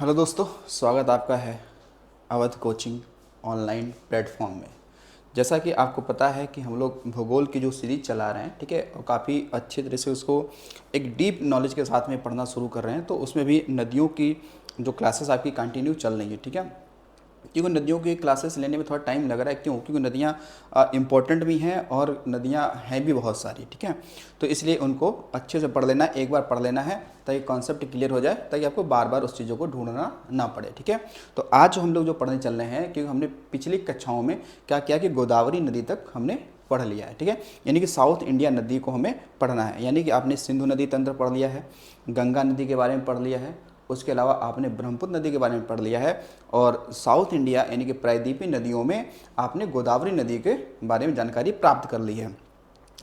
Hello दोस्तों, स्वागत आपका है अवध कोचिंग ऑनलाइन प्लेटफॉर्म में। जैसा कि आपको पता है कि हम लोग भूगोल की जो सीरीज चला रहे हैं, ठीक है, और काफ़ी अच्छे तरह से उसको एक डीप नॉलेज के साथ में पढ़ना शुरू कर रहे हैं। तो उसमें भी नदियों की जो क्लासेस आपकी कंटिन्यू चल रही है, ठीक है। क्योंकि नदियों की क्लासेस लेने में थोड़ा टाइम लग रहा है, क्यों? क्योंकि नदियाँ इम्पोर्टेंट भी हैं और नदियाँ हैं भी बहुत सारी, ठीक है। तो इसलिए उनको अच्छे से पढ़ लेना, एक बार पढ़ लेना है ताकि कॉन्सेप्ट क्लियर हो जाए, ताकि आपको बार बार उस चीज़ों को ढूंढना ना पड़े, ठीक है। तो आज हम लोग जो पढ़ने चल रहे हैं, क्योंकि हमने पिछली कक्षाओं में क्या किया कि गोदावरी नदी तक हमने पढ़ लिया है, ठीक है। यानी कि साउथ इंडिया नदी को हमें पढ़ना है। यानी कि आपने सिंधु नदी तंत्र पढ़ लिया है, गंगा नदी के बारे में पढ़ लिया है, उसके अलावा आपने ब्रह्मपुत्र नदी के बारे में पढ़ लिया है, और साउथ इंडिया यानी कि प्रायद्वीपीय नदियों में आपने गोदावरी नदी के बारे में जानकारी प्राप्त कर ली है।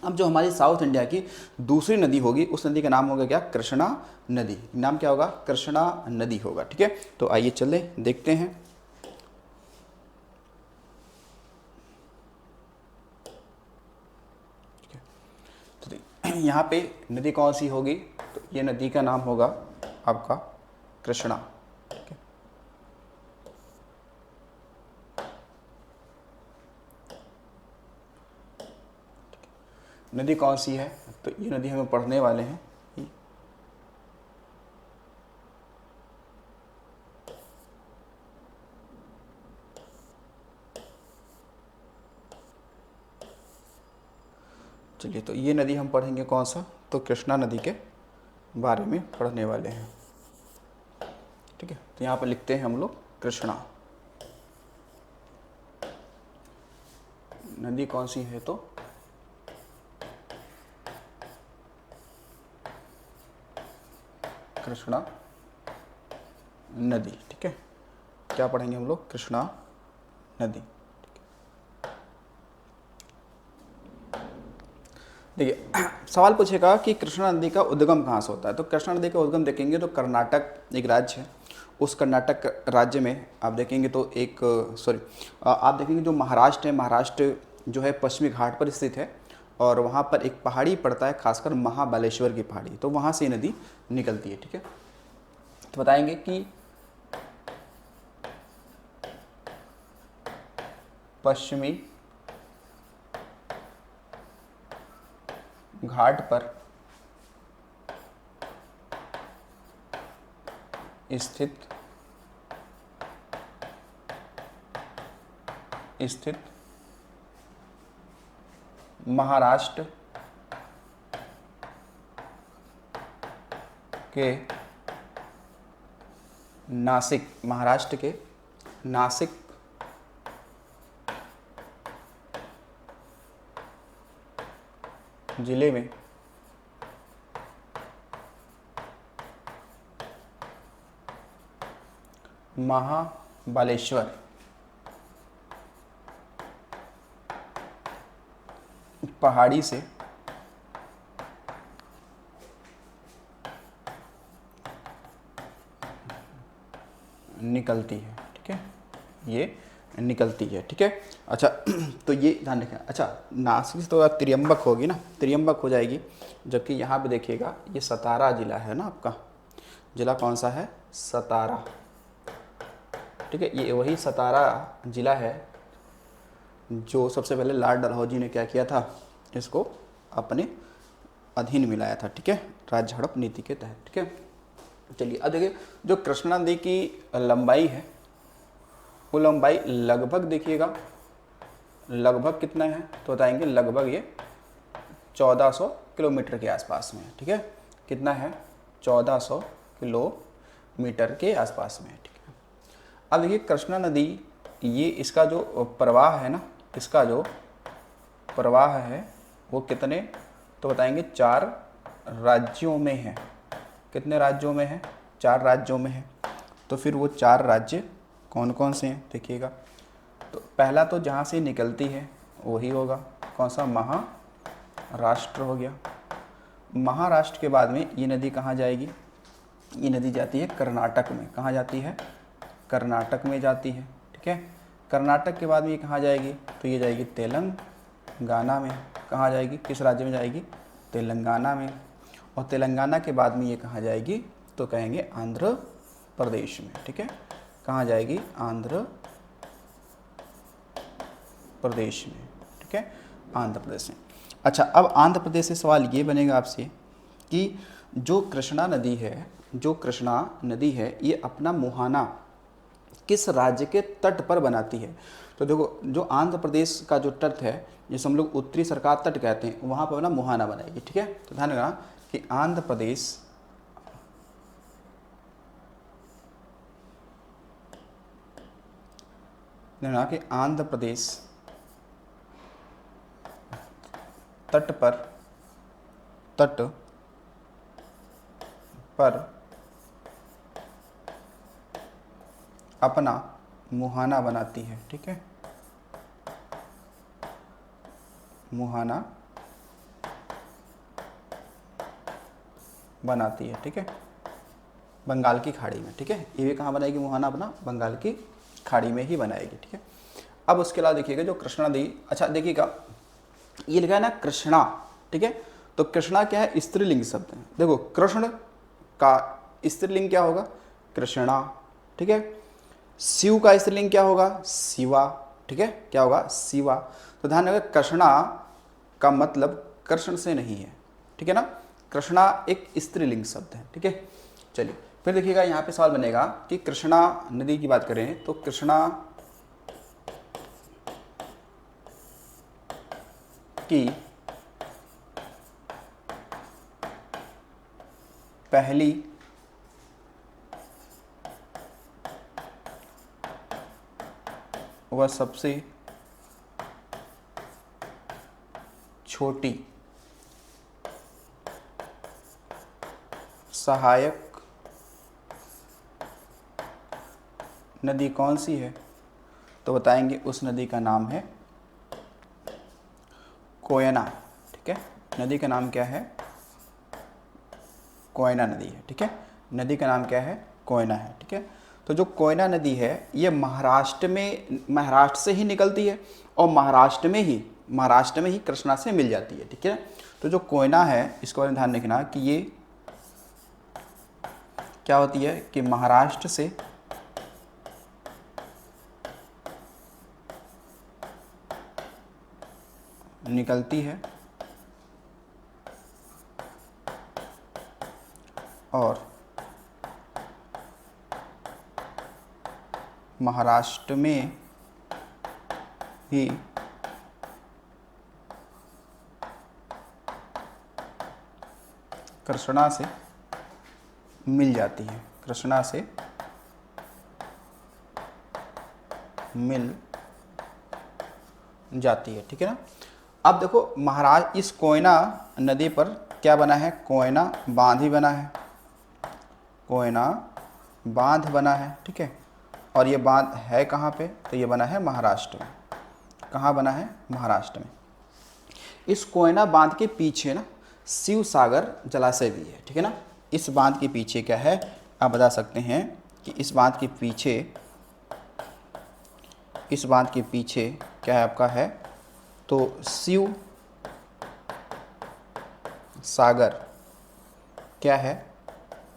अब जो हमारी साउथ इंडिया की दूसरी नदी होगी, उस नदी का नाम होगा क्या? कृष्णा नदी। नाम क्या होगा? कृष्णा नदी होगा, ठीक है। तो आइए चले देखते हैं। तो यहाँ पे नदी कौन सी होगी? तो ये नदी का नाम होगा आपका कृष्णा। नदी कौन सी है? तो ये नदी हमें पढ़ने वाले हैं। चलिए, तो ये नदी हम पढ़ेंगे कौन सा? तो कृष्णा नदी के बारे में पढ़ने वाले हैं, ठीक है। तो यहाँ पर लिखते हैं हम लोग कृष्णा नदी कौन सी है? तो कृष्णा नदी, ठीक है। क्या पढ़ेंगे हम लोग? कृष्णा नदी। देखिए, सवाल पूछेगा कि कृष्णा नदी का उद्गम कहाँ से होता है। तो कृष्णा नदी का उद्गम देखेंगे तो कर्नाटक एक राज्य है, उस कर्नाटक राज्य में आप देखेंगे तो आप देखेंगे जो महाराष्ट्र है, महाराष्ट्र जो है पश्चिमी घाट पर स्थित है, और वहाँ पर एक पहाड़ी पड़ता है, खासकर महाबलेश्वर की पहाड़ी, तो वहाँ से ये नदी निकलती है, ठीक है। तो बताएंगे कि पश्चिमी घाट पर स्थित महाराष्ट्र के नासिक जिले में महाबलेश्वर पहाड़ी से निकलती है, ठीक है। ये निकलती है, ठीक है। अच्छा, तो ये ध्यान रखें। अच्छा, नासिक तो त्र्यंबक होगी ना, त्र्यंबक हो जाएगी। जबकि यहाँ पे देखिएगा ये सतारा जिला है ना, आपका जिला कौन सा है? सतारा, ठीक है। ये वही सतारा जिला है जो सबसे पहले लॉर्ड डलहौजी ने क्या किया था, इसको अपने अधीन मिलाया था, ठीक है, राज्य हड़प नीति के तहत, ठीक है। चलिए, अब देखिए जो कृष्णा नदी की लंबाई है, वो लंबाई लगभग देखिएगा, लगभग कितना है? तो बताएंगे लगभग ये 1400 किलोमीटर के आसपास में है, ठीक है। कितना है? 1400 किलोमीटर के आसपास में है, ठीक है। अब देखिए कृष्णा नदी, ये इसका जो प्रवाह है ना, इसका जो प्रवाह है वो कितने? तो बताएंगे 4 राज्यों में है। कितने राज्यों में है? 4 राज्यों में है। तो फिर वो 4 राज्य कौन कौन से हैं देखिएगा। तो पहला तो जहाँ से निकलती है वही होगा कौन सा? महाराष्ट्र हो गया। महाराष्ट्र के बाद में ये नदी कहाँ जाएगी? ये नदी जाती है कर्नाटक में। कहाँ जाती है? कर्नाटक में जाती है, ठीक है। कर्नाटक के बाद में ये कहाँ जाएगी? तो ये जाएगी तेलंगाना में। कहाँ जाएगी? किस राज्य में जाएगी? तेलंगाना में। और तेलंगाना के बाद में ये कहाँ जाएगी? तो कहेंगे आंध्र प्रदेश में, ठीक है। कहाँ जाएगी? आंध्र प्रदेश में, ठीक है, आंध्र प्रदेश में। अच्छा, अब आंध्र प्रदेश से सवाल ये बनेगा आपसे कि जो कृष्णा नदी है, जो कृष्णा नदी है, ये अपना मुहाना किस राज्य के तट पर बनाती है? तो देखो, जो आंध्र प्रदेश का जो तट है, जिसे हम लोग उत्तरी सरकार तट कहते हैं, वहाँ पर ना मुहाना बनाएगी, ठीक है। तो ध्यान रखना कि आंध्र प्रदेश तट पर अपना मुहाना बनाती है, ठीक है, मुहाना बनाती है, ठीक है, बंगाल की खाड़ी में, ठीक है। ये भी कहाँ बनाएगी मुहाना? अपना बंगाल की खाड़ी में ही बनाएगी, ठीक है। अब उसके अलावा देखिएगा जो कृष्णा नदी, अच्छा देखिएगा ये लिखा है ना कृष्णा, ठीक है। तो कृष्णा क्या है? स्त्रीलिंग शब्द है। देखो, कृष्ण का स्त्रीलिंग क्या होगा? कृष्णा, ठीक है। शिव का स्त्रीलिंग क्या होगा? शिवा, ठीक है, क्या होगा? शिवा। तो ध्यान रखिए, कृष्णा का मतलब कृष्ण से नहीं है, ठीक है ना। कृष्णा एक स्त्रीलिंग शब्द है, ठीक है। चलिए फिर देखिएगा, यहाँ पे सवाल बनेगा कि कृष्णा नदी की बात करें तो कृष्णा की पहली व सबसे छोटी सहायक नदी कौन सी है? तो बताएंगे उस नदी का नाम है कोयना, ठीक है। नदी का नाम क्या है? कोयना नदी है, ठीक है। नदी का नाम क्या है? कोयना है, ठीक है। तो जो कोयना नदी है ये महाराष्ट्र से ही निकलती है और महाराष्ट्र में ही कृष्णा से मिल जाती है, ठीक है। तो जो कोयना है इसको ध्यान रखना कि ये क्या होती है कि महाराष्ट्र से निकलती है और महाराष्ट्र में ही कृष्णा से मिल जाती है, कृष्णा से मिल जाती है, ठीक है ना। अब देखो, महाराज इस कोयना नदी पर क्या बना है? कोयना बांध ही बना है, कोयना बांध बना है, ठीक है। और ये बांध है कहाँ पे? तो ये बना है महाराष्ट्र में। कहाँ बना है? महाराष्ट्र में। इस कोयना बांध के पीछे ना शिव सागर जलाशय भी है, ठीक है ना। इस बांध के पीछे क्या है? आप बता सकते हैं कि इस बांध के पीछे क्या है आपका? है तो शिव सागर क्या है?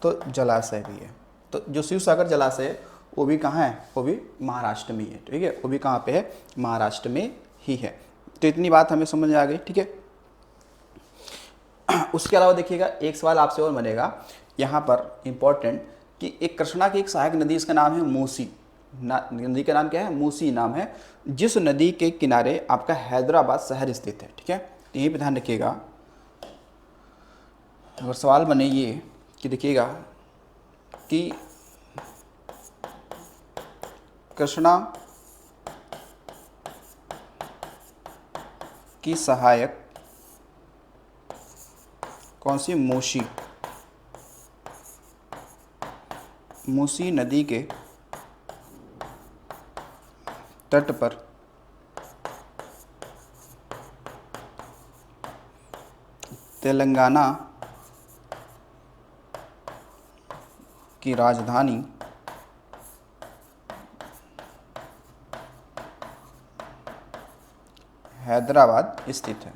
तो जलाशय भी है। तो जो शिव सागर जलाशय है वो भी कहाँ है? वो भी महाराष्ट्र में ही है, ठीक है। वो भी कहाँ पे है? महाराष्ट्र में ही है। तो इतनी बात हमें समझ में आ गई, ठीक है। उसके अलावा देखिएगा एक सवाल आपसे और बनेगा यहाँ पर इम्पोर्टेंट कि एक कृष्णा की एक सहायक नदी, इसका नाम है मूसी। नदी का नाम क्या है? मूसी नाम है, जिस नदी के किनारे आपका हैदराबाद शहर स्थित है, ठीक है। तो यहीं पर ध्यान रखिएगा, अगर सवाल बने ये कि देखिएगा कि कृष्णा की सहायक कौन सी? मूसी नदी के तट पर तेलंगाना की राजधानी हैदराबाद स्थित है,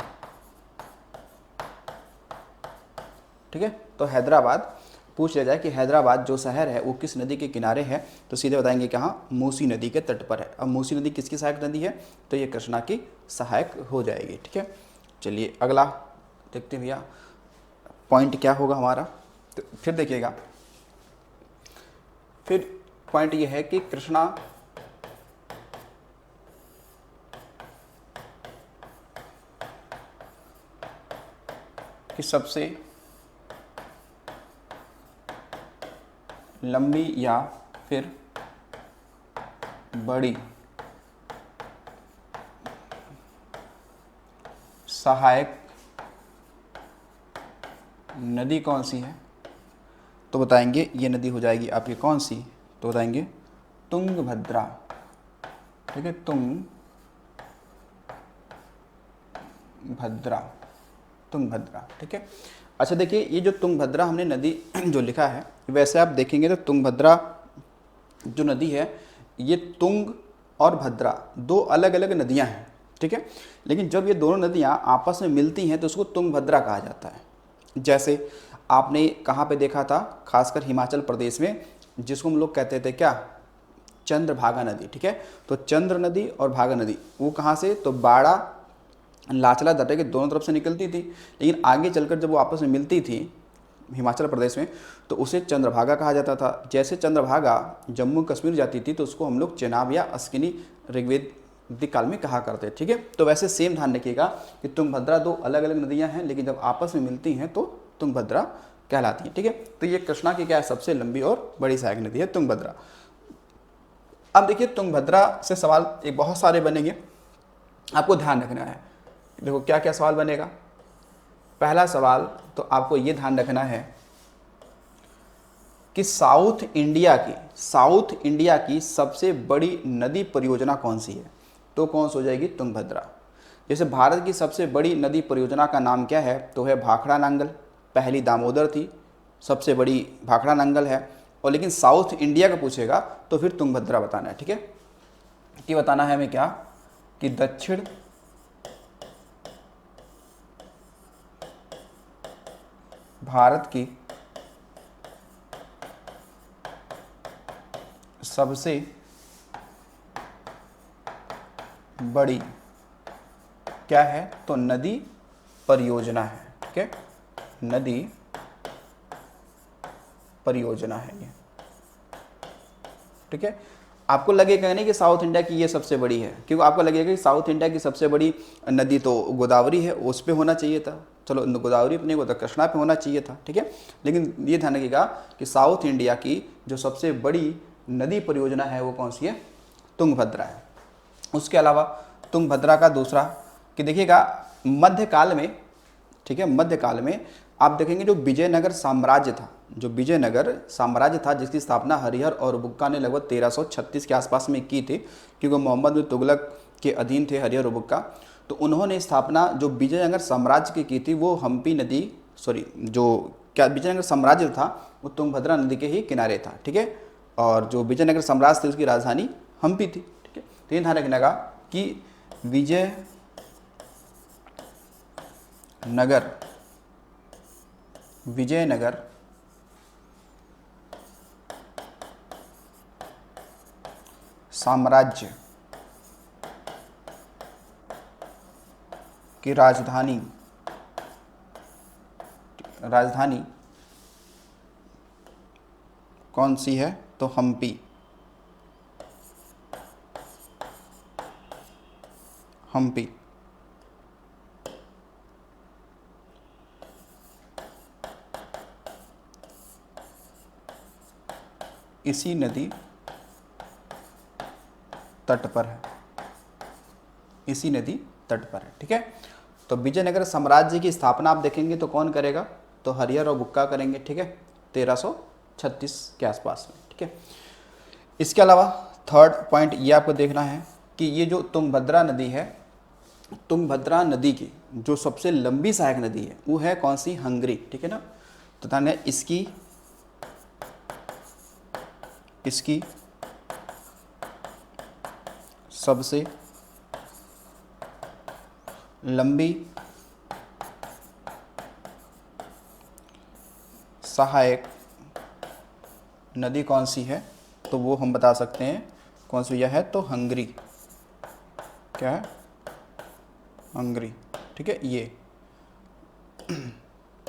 ठीक है। तो हैदराबाद पूछ लिया जाए कि हैदराबाद जो शहर है वो किस नदी के किनारे है, तो सीधे बताएंगे कहाँ, मूसी नदी के तट पर है। अब मूसी नदी किसकी सहायक नदी है, तो ये कृष्णा की सहायक हो जाएगी। ठीक है, चलिए अगला देखते हैं भैया पॉइंट क्या होगा हमारा। तो फिर देखिएगा, फिर पॉइंट ये है कि कृष्णा की सबसे लंबी या फिर बड़ी सहायक नदी कौन सी है, तो बताएंगे ये नदी हो जाएगी आपकी कौन सी, तो बताएंगे तुंगभद्रा। ठीक है, तुंगभद्रा, तुंगभद्रा। ठीक है, अच्छा देखिए ये जो तुंगभद्रा हमने नदी जो लिखा है, वैसे आप देखेंगे तो तुंगभद्रा जो नदी है ये तुंग और भद्रा दो अलग अलग नदियां हैं। ठीक है, लेकिन जब ये दोनों नदियां आपस में मिलती हैं तो उसको तुंगभद्रा कहा जाता है। जैसे आपने कहाँ पे देखा था, खासकर हिमाचल प्रदेश में, जिसको हम लोग कहते थे क्या, चंद्रभागा नदी। ठीक है, तो चंद्र नदी और भागा नदी वो कहाँ से, तो बाड़ा लाचला दर्रे के दोनों तरफ से निकलती थी, लेकिन आगे चलकर जब वो आपस में मिलती थी हिमाचल प्रदेश में तो उसे चंद्रभागा कहा जाता था। जैसे चंद्रभागा जम्मू कश्मीर जाती थी तो उसको हम लोग चेनाब या अस्किनी ऋग्वेदिक काल में कहा करते। ठीक है, तो वैसे सेम ध्यान रखिएगा कि तुंगभद्रा दो अलग अलग नदियां हैं, लेकिन जब आपस में मिलती हैं तो तुंगभद्रा कहलाती है। ठीक है, तो ये कृष्णा की क्या है, सबसे लंबी और बड़ी सहायक नदी है तुंगभद्रा। अब देखिए तुंगभद्रा से सवाल एक बहुत सारे बनेंगे, आपको ध्यान रखना है। देखो क्या क्या सवाल बनेगा। पहला सवाल तो आपको ये ध्यान रखना है कि साउथ इंडिया की सबसे बड़ी नदी परियोजना कौन सी है, तो कौन सी हो जाएगी, तुंगभद्रा। जैसे भारत की सबसे बड़ी नदी परियोजना का नाम क्या है, तो है भाखड़ा नांगल। पहली दामोदर थी, सबसे बड़ी भाखड़ा नांगल है। और लेकिन साउथ इंडिया का पूछेगा तो फिर तुंगभद्रा बताना है। ठीक है, कि बताना है हमें क्या, कि दक्षिण भारत की सबसे बड़ी क्या है, तो नदी परियोजना है। ठीक है, नदी परियोजना है ये। ठीक है, आपको लगेगा नहीं कि साउथ इंडिया की ये सबसे बड़ी है, क्योंकि आपको लगेगा कि साउथ इंडिया की सबसे बड़ी नदी तो गोदावरी है, उस पे होना चाहिए था। चलो गोदावरी पे नहीं होता, कृष्णा पे होना चाहिए था। ठीक है, लेकिन ये ध्यान रखिएगा कि साउथ इंडिया की जो सबसे बड़ी नदी परियोजना है वो कौन सी है, तुंगभद्रा है। उसके अलावा तुंगभद्रा का दूसरा कि देखिएगा मध्यकाल में, ठीक है, मध्यकाल में आप देखेंगे जो विजयनगर साम्राज्य था, जो विजयनगर साम्राज्य था जिसकी स्थापना हरिहर और बुक्का ने लगभग 1336 के आसपास में की थी, क्योंकि मोहम्मद बिन तुगलक के अधीन थे हरिहर और बुक्का। तो उन्होंने स्थापना जो विजयनगर साम्राज्य की थी वो हम्पी नदी, जो क्या विजयनगर साम्राज्य था वो तुंगभद्रा नदी के ही किनारे था। ठीक है, और जो विजयनगर साम्राज्य थी उसकी राजधानी हम्पी थी। ठीक है, तो ये ध्यान रखने का कि विजयनगर साम्राज्य की राजधानी कौन सी है, तो हम्पी। इसी नदी तट पर है, इसी नदी तट पर है। ठीक है, तो विजयनगर साम्राज्य की स्थापना आप देखेंगे तो कौन करेगा, तो हरिहर और बुक्का करेंगे। ठीक है, 1336 के आसपास में। ठीक है, इसके अलावा थर्ड पॉइंट ये आपको देखना है कि ये जो तुंगभद्रा नदी है, तुंगभद्रा नदी की जो सबसे लंबी सहायक नदी है वो है कौन सी, हंगरी। ठीक है ना, तो ध्यान है इसकी सबसे लंबी सहायक नदी कौन सी है, तो वो हम बता सकते हैं कौन सी यह है, तो हंगरी। क्या है, हंगरी, ठीक है ये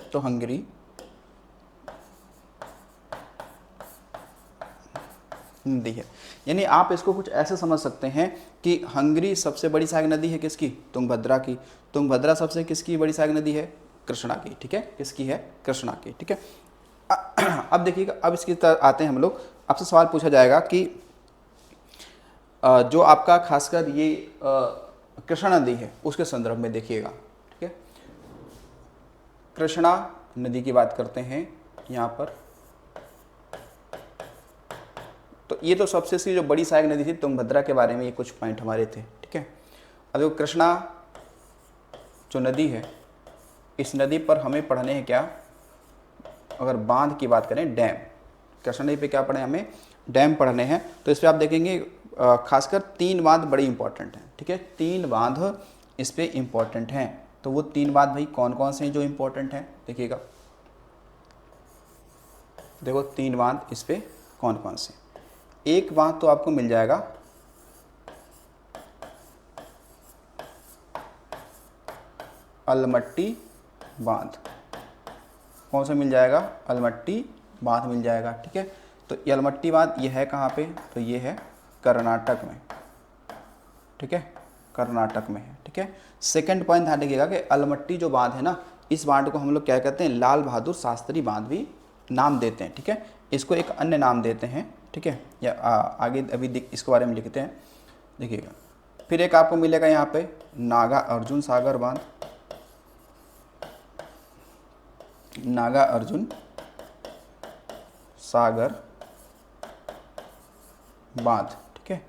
तो हंगरी नदी है। यानी आप इसको कुछ ऐसे समझ सकते हैं कि हंगरी सबसे बड़ी सहायक नदी है किसकी, तुंगभद्रा की। तुंगभद्रा सबसे किसकी बड़ी सहायक नदी है, कृष्णा की, ठीक है, किसकी है, कृष्णा की, ठीक है। अब देखिएगा, अब इसकी तरफ आते हैं हम लोग। आपसे सवाल पूछा जाएगा कि जो आपका खासकर ये कृष्णा नदी है उसके संदर्भ में देखिएगा, ठीक है। कृष्णा नदी की बात करते हैं यहाँ पर, तो ये तो सबसे सी जो बड़ी सहायक नदी थी तुंगभद्रा के बारे में ये कुछ पॉइंट हमारे थे, ठीक है। अब जो कृष्णा जो नदी है, इस नदी पर हमें पढ़ने हैं क्या, अगर बांध की बात करें, डैम। कृष्णा नदी पे क्या पढ़े, हमें डैम पढ़ने हैं। तो इस पर आप देखेंगे खासकर 3 बांध बड़ी इंपॉर्टेंट हैं, ठीक है। 3 बांध इस पे इंपॉर्टेंट हैं। तो वो 3 बांध भाई कौन कौन से हैं जो इंपॉर्टेंट हैं, देखिएगा। देखो 3 बांध इस पे कौन कौन से। एक बांध तो आपको मिल जाएगा अलमट्टी बांध। कौन सा मिल जाएगा, अलमट्टी बांध मिल जाएगा, ठीक है। तो ये अलमट्टी बांध ये है कहाँ पे, तो ये है कर्नाटक में, ठीक है, कर्नाटक में है, ठीक है। सेकंड पॉइंट ध्यान रखिएगा कि अलमट्टी जो बांध है ना, इस बांध को हम लोग क्या कहते हैं, लाल बहादुर शास्त्री बांध भी नाम देते हैं, ठीक है। इसको एक अन्य नाम देते हैं, ठीक है, या आगे अभी इसके बारे में लिखते हैं, देखिएगा। फिर एक आपको मिलेगा यहाँ पे नागा अर्जुन सागर बांध, नागा अर्जुन सागर बांध, ठीक है।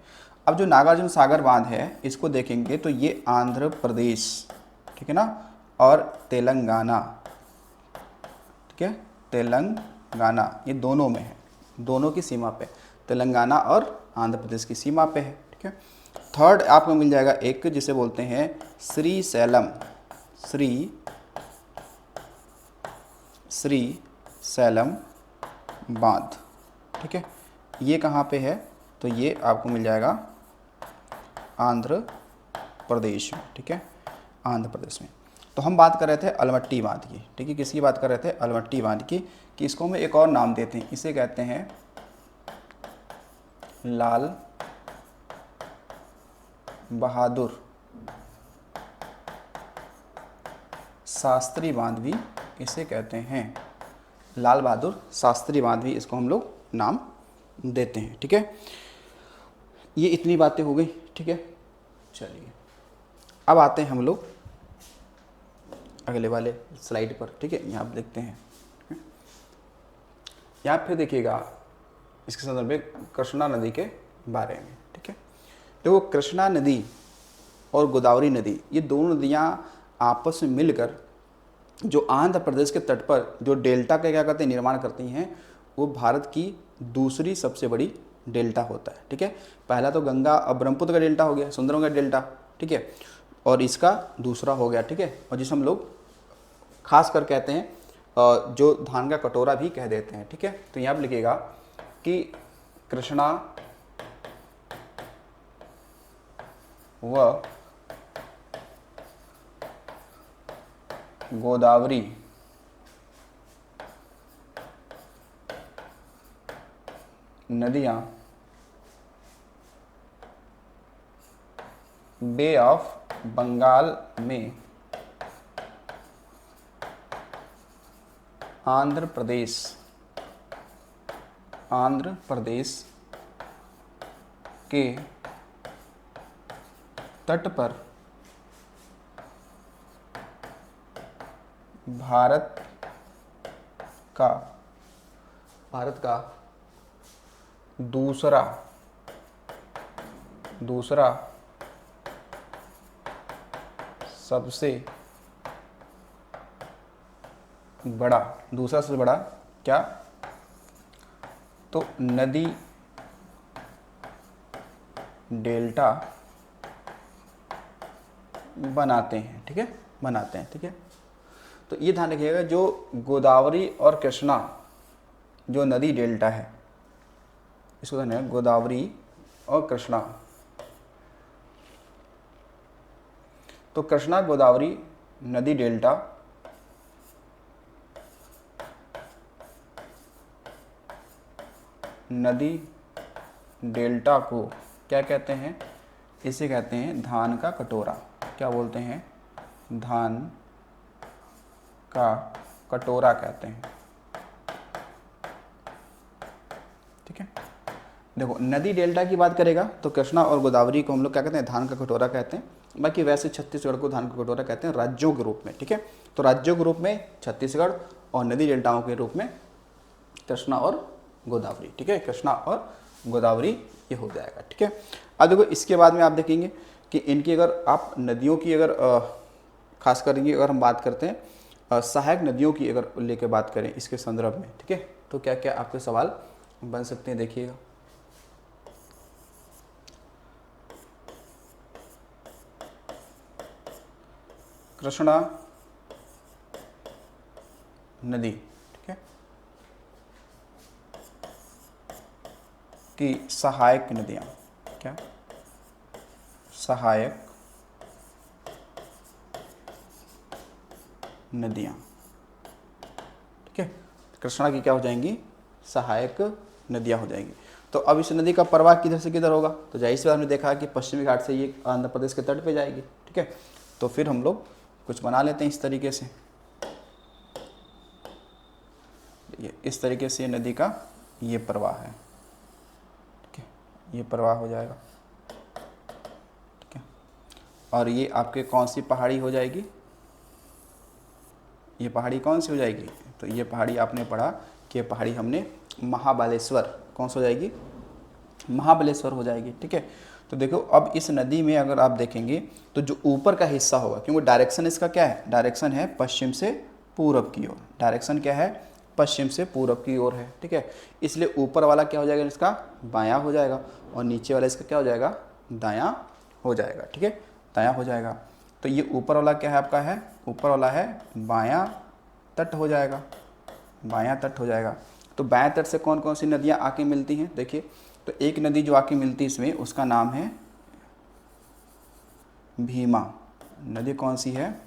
अब जो नागार्जुन सागर बांध है इसको देखेंगे तो ये आंध्र प्रदेश, ठीक है ना, और तेलंगाना, ठीक है, तेलंगाना ये दोनों में है, दोनों की सीमा पे, तेलंगाना और आंध्र प्रदेश की सीमा पे है, ठीक है। थर्ड आपको मिल जाएगा एक जिसे बोलते हैं श्री सैलम बांध, ठीक है। ये कहाँ पे है, तो ये आपको मिल जाएगा आंध्र प्रदेश में, ठीक है, आंध्र प्रदेश में। तो हम बात कर रहे थे अलमट्टी बांध की, ठीक है, किसकी बात कर रहे थे, अलमट्टी बांध की, कि इसको हम एक और नाम देते हैं, इसे कहते हैं लाल बहादुर शास्त्री बांध भी इसे कहते हैं, लाल बहादुर शास्त्री बांध भी इसको हम लोग नाम देते हैं, ठीक है। ये इतनी बातें हो गई, ठीक है। चलिए अब आते हैं हम लोग अगले वाले स्लाइड पर, ठीक है, यहाँ आप देखते हैं, यहाँ फिर देखिएगा इसके संदर्भ में कृष्णा नदी के बारे में, ठीक है। देखो कृष्णा नदी और गोदावरी नदी ये दोनों नदियाँ आपस में मिलकर जो आंध्र प्रदेश के तट पर जो डेल्टा का क्या करते हैं, निर्माण करती हैं, वो भारत की दूसरी सबसे बड़ी डेल्टा होता है, ठीक है। पहला तो गंगा और ब्रह्मपुत्र का डेल्टा हो गया, सुंदरम का डेल्टा, ठीक है, और इसका दूसरा हो गया, ठीक है, और जिसे हम लोग खास कर कहते हैं जो धान का कटोरा भी कह देते हैं, ठीक है। तो यहाँ पर लिखिएगा कि कृष्णा व गोदावरी नदियाँ बे ऑफ बंगाल में आंध्र प्रदेश के तट पर भारत का दूसरा सबसे बड़ा क्या, तो नदी डेल्टा बनाते हैं, ठीक है, बनाते हैं, ठीक है। तो ये ध्यान रखिएगा जो गोदावरी और कृष्णा जो नदी डेल्टा है, इसको कहते हैं गोदावरी और कृष्णा। तो कृष्णा गोदावरी नदी डेल्टा को क्या कहते हैं? इसे कहते हैं धान का कटोरा। क्या बोलते हैं? धान का कटोरा कहते हैं। ठीक है, देखो नदी डेल्टा की बात करेगा तो कृष्णा और गोदावरी को हम लोग क्या कहते हैं? धान का कटोरा कहते हैं। बाकी वैसे छत्तीसगढ़ को धान का कटोरा कहते हैं राज्यों के रूप में। ठीक है, तो राज्यों के रूप में छत्तीसगढ़ और नदी डेल्टाओं के रूप में कृष्णा और गोदावरी। ठीक है, कृष्णा और गोदावरी ये हो जाएगा। ठीक है, अब देखो इसके बाद में आप देखेंगे कि इनकी अगर आप नदियों की अगर खास करके अगर हम बात करते हैं सहायक नदियों की अगर लेके बात करें इसके संदर्भ में, ठीक है, तो क्या क्या आपके सवाल बन सकते हैं देखिएगा। कृष्णा नदी, ठीक है, कि सहायक नदियां, क्या सहायक नदियां, ठीक है, कृष्णा की क्या हो जाएंगी? सहायक नदियां हो जाएंगी। तो अब इस नदी का प्रवाह किधर से किधर होगा? तो जाहिर सी बात हमने देखा कि पश्चिमी घाट से ये आंध्र प्रदेश के तट पे जाएगी। ठीक है, तो फिर हम लोग कुछ बना लेते हैं इस तरीके से। ये इस तरीके से नदी का ये प्रवाह है। ठीक है, ये प्रवाह हो जाएगा। ठीक है, और ये आपके कौन सी पहाड़ी हो जाएगी? ये पहाड़ी कौन सी हो जाएगी? तो ये पहाड़ी आपने पढ़ा कि ये पहाड़ी हमने महाबलेश्वर, कौन सी हो जाएगी? महाबलेश्वर हो जाएगी। ठीक है, तो देखो अब इस नदी में अगर आप देखेंगे तो जो ऊपर का हिस्सा होगा, क्योंकि डायरेक्शन इसका क्या है? डायरेक्शन है पश्चिम से पूरब की ओर। डायरेक्शन क्या है? पश्चिम से पूरब की ओर है। ठीक है, इसलिए ऊपर वाला क्या हो जाएगा? इसका बायां हो जाएगा और नीचे वाला इसका क्या हो जाएगा? दायां हो जाएगा। ठीक है, दायां हो जाएगा। तो ये ऊपर वाला क्या है आपका? है ऊपर वाला है बायां तट हो जाएगा। बायां तट हो जाएगा। तो बायां तट से कौन कौन सी नदियां आके मिलती हैं? देखिए, तो एक नदी जो आके मिलती है इसमें, उसका नाम है भीमा नदी। कौन सी है?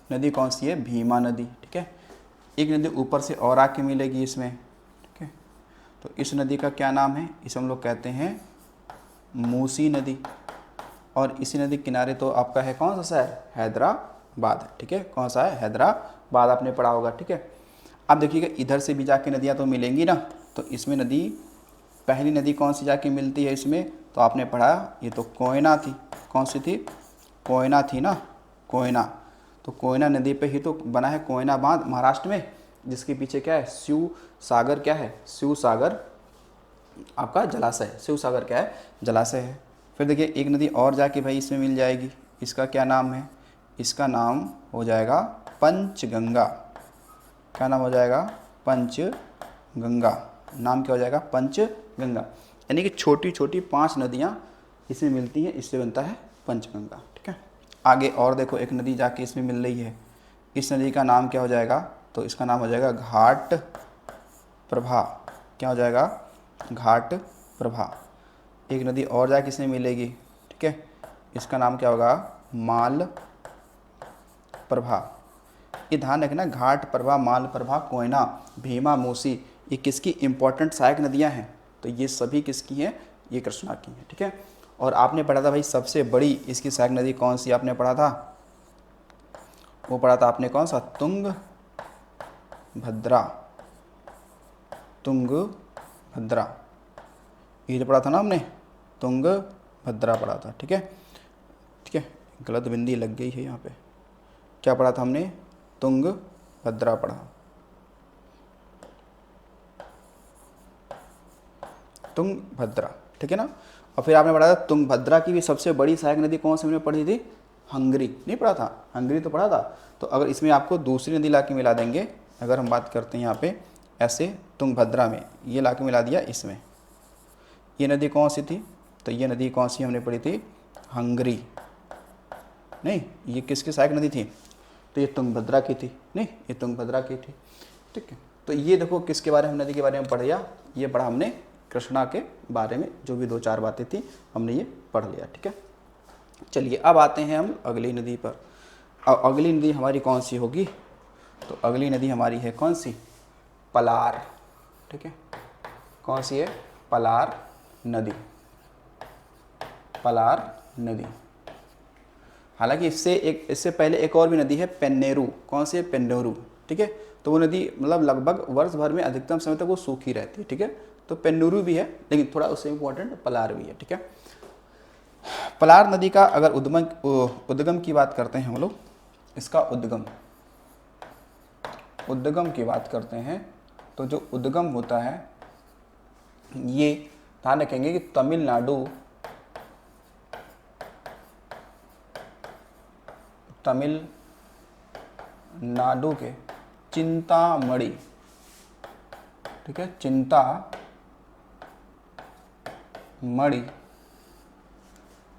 नदी कौन सी है? भीमा नदी। ठीक है, एक नदी ऊपर से और आके मिलेगी इसमें। ठीक है, तो इस नदी का क्या नाम है? इसे हम लोग कहते हैं मूसी नदी। और इसी नदी किनारे तो आपका है कौन सा शहर? हैदराबाद। ठीक है, कौन सा है? हैदराबाद, आपने पढ़ा होगा। ठीक है, अब देखिएगा इधर से भी जाके नदियाँ तो मिलेंगी ना। तो इसमें नदी, पहली नदी कौन सी जाके मिलती है इसमें? तो आपने पढ़ा, ये तो कोयना थी। कौन सी थी? कोयना थी ना, कोयना। तो कोयना नदी पे ही तो बना है कोयना बांध महाराष्ट्र में, जिसके पीछे क्या है? शिव सागर। क्या है? शिव सागर आपका जलाशय। शिव सागर क्या है? जलाशय है। फिर देखिए एक नदी और जाके भाई इसमें मिल जाएगी। इसका क्या नाम है? इसका नाम हो जाएगा पंचगंगा। क्या नाम हो जाएगा? पंचगंगा। नाम क्या हो जाएगा? पंचगंगा। यानी कि छोटी छोटी 5 नदियाँ इसमें मिलती हैं, इससे बनता है पंचगंगा। ठीक है, आगे और देखो एक नदी जाके इसमें मिल रही है। इस नदी का नाम क्या हो जाएगा? तो इसका नाम हो जाएगा घाट प्रभा। क्या हो जाएगा? घाट प्रभा। एक नदी और जाके इसमें मिलेगी। ठीक है, इसका नाम क्या होगा? माल प्रभा। ये ध्यान रखना, घाट प्रभा, माल प्रभा, कोयना, भीमा, मूसी, ये किसकी इंपॉर्टेंट सहायक नदियां हैं? तो ये सभी किसकी हैं? ये कृष्णा की हैं। ठीक है, और आपने पढ़ा था भाई सबसे बड़ी इसकी सहायक नदी कौन सी आपने पढ़ा था? वो पढ़ा था आपने कौन सा? तुंगभद्रा। तुंगभद्रा, ये जो पढ़ा था ना हमने, तुंगभद्रा पढ़ा था। ठीक है, ठीक है, गलत बिंदी लग गई है यहाँ पे। क्या पढ़ा था हमने? तुंगभद्रा पढ़ा। तुंगभद्रा, ठीक है ना। और फिर आपने पढ़ा था तुंगभद्रा की भी सबसे बड़ी सहायक नदी कौन सी हमने पढ़ी थी? हंगरी। नहीं पढ़ा था? हंगरी तो पढ़ा था। तो अगर इसमें आपको दूसरी नदी ला के मिला देंगे, अगर हम बात करते हैं यहाँ पे ऐसे तुंगभद्रा में, ये ला के मिला दिया इसमें, ये नदी कौन सी थी? तो ये नदी कौन सी हमने पढ़ी थी? हंगरी। नहीं, ये किसकी सहायक नदी थी? तो ये तुंगभद्रा की थी। नहीं, ये तुंगभद्रा की थी। ठीक है, तो ये देखो किसके बारे में, नदी के बारे में पढ़ लिया, ये पढ़ा हमने कृष्णा के बारे में, जो भी 2-4 बातें थी हमने ये पढ़ लिया, ठीक है। चलिए अब आते हैं हम अगली नदी पर। अब अगली नदी हमारी कौन सी होगी, तो अगली नदी हमारी है कौन सी, पलार, ठीक है। कौन सी है, पलार नदी, पलार नदी। हालांकि इससे पहले एक और भी नदी है पेन्नेरू, कौन सी है, पेन्नेरू, ठीक है। तो वो नदी मतलब लगभग वर्ष भर में अधिकतम समय तक वो सूखी रहती है, ठीक है। तो पेन्नेरू भी है, लेकिन थोड़ा उससे इम्पोर्टेंट पलार भी है, ठीक है। पलार नदी का अगर उद्गम की बात करते हैं हम लोग, इसका उद्गम की बात करते हैं, तो जो उद्गम होता है ये ध्यान रखेंगे कि तमिलनाडु के चिंतामणि, ठीक है, चिंतामणि,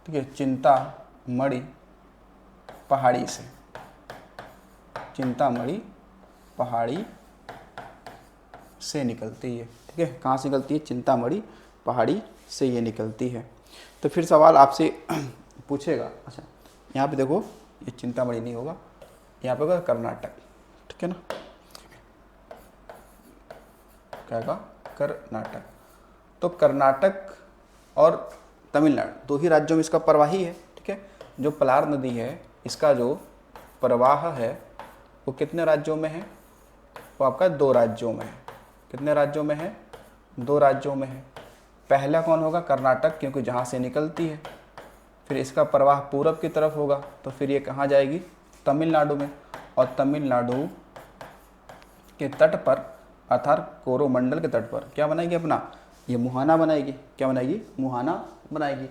ठीक है, चिंतामणि पहाड़ी से, चिंतामणि पहाड़ी से निकलती है, ठीक है। कहाँ से निकलती है, चिंतामणि पहाड़ी से ये निकलती है। तो फिर सवाल आपसे पूछेगा, अच्छा यहाँ पे देखो ये चिंतामणि नहीं होगा, यहाँ पे होगा कर्नाटक, ठीक है ना, क्या होगा, कर्नाटक। तो कर्नाटक और तमिलनाडु 2 ही राज्यों में इसका प्रवाही है, ठीक है। जो पलार नदी है इसका जो प्रवाह है वो कितने राज्यों में है, वो आपका 2 राज्यों में है। कितने राज्यों में है, 2 राज्यों में है। पहला कौन होगा, कर्नाटक, क्योंकि जहाँ से निकलती है। फिर इसका प्रवाह पूरब की तरफ होगा, तो फिर ये कहाँ जाएगी, तमिलनाडु में। और तमिलनाडु के तट पर अर्थात कोरोमंडल के तट पर क्या बनाएगी अपना, ये मुहाना बनाएगी। क्या बनाएगी, मुहाना बनाएगी।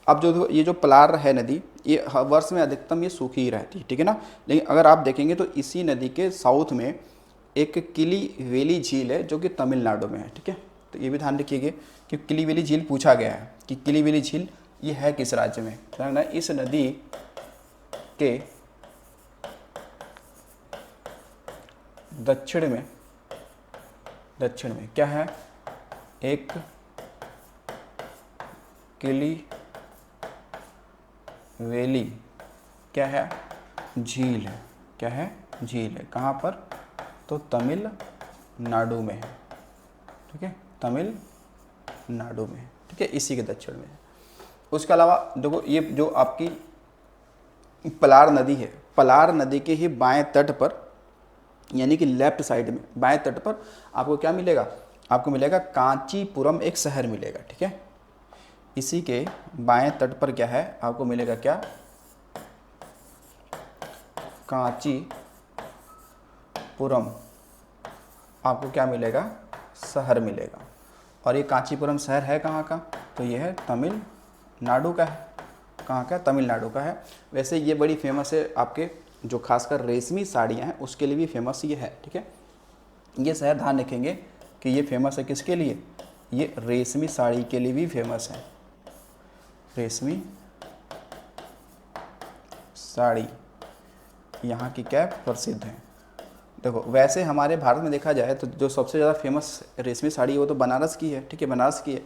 अब जो ये जो पलार है नदी, ये वर्ष में अधिकतम ये सूखी ही रहती है, ठीक है ना। लेकिन अगर आप देखेंगे तो इसी नदी के साउथ में एक किलीवेली झील है जो कि तमिलनाडु में है, ठीक है। तो ये भी ध्यान रखिएगा कि किलीवेली झील पूछा गया है कि किलीवेली झील ये है किस राज्य में, ना इस नदी के दक्षिण में क्या है, एक किलीवेली क्या है, झील है। क्या है, झील है। कहाँ पर, तो तमिलनाडु में है, ठीक है, तमिलनाडु में, ठीक है, इसी के दक्षिण में है। उसके अलावा देखो ये जो आपकी पलार नदी है, पलार नदी के ही बाएं तट पर, यानी कि लेफ्ट साइड में बाएं तट पर आपको क्या मिलेगा, आपको मिलेगा कांचीपुरम, एक शहर मिलेगा, ठीक है। इसी के बाएं तट पर क्या है, आपको मिलेगा क्या, कांचीपुरम, आपको क्या मिलेगा, शहर मिलेगा। और ये कांचीपुरम शहर है कहाँ का, तो ये है तमिलनाडु का है। कहाँ का, तमिलनाडु का है। वैसे ये बड़ी फेमस है आपके जो खासकर रेशमी साड़ियाँ हैं उसके लिए भी फेमस ये है, ठीक है। ये शहर ध्यान रखेंगे कि ये फेमस है किसके लिए, ये रेशमी साड़ी के लिए भी फेमस है। रेशमी साड़ी यहाँ की क्या प्रसिद्ध है। देखो वैसे हमारे भारत में देखा जाए तो जो सबसे ज़्यादा फेमस रेशमी साड़ी है वो तो बनारस की है, ठीक है, बनारस की है।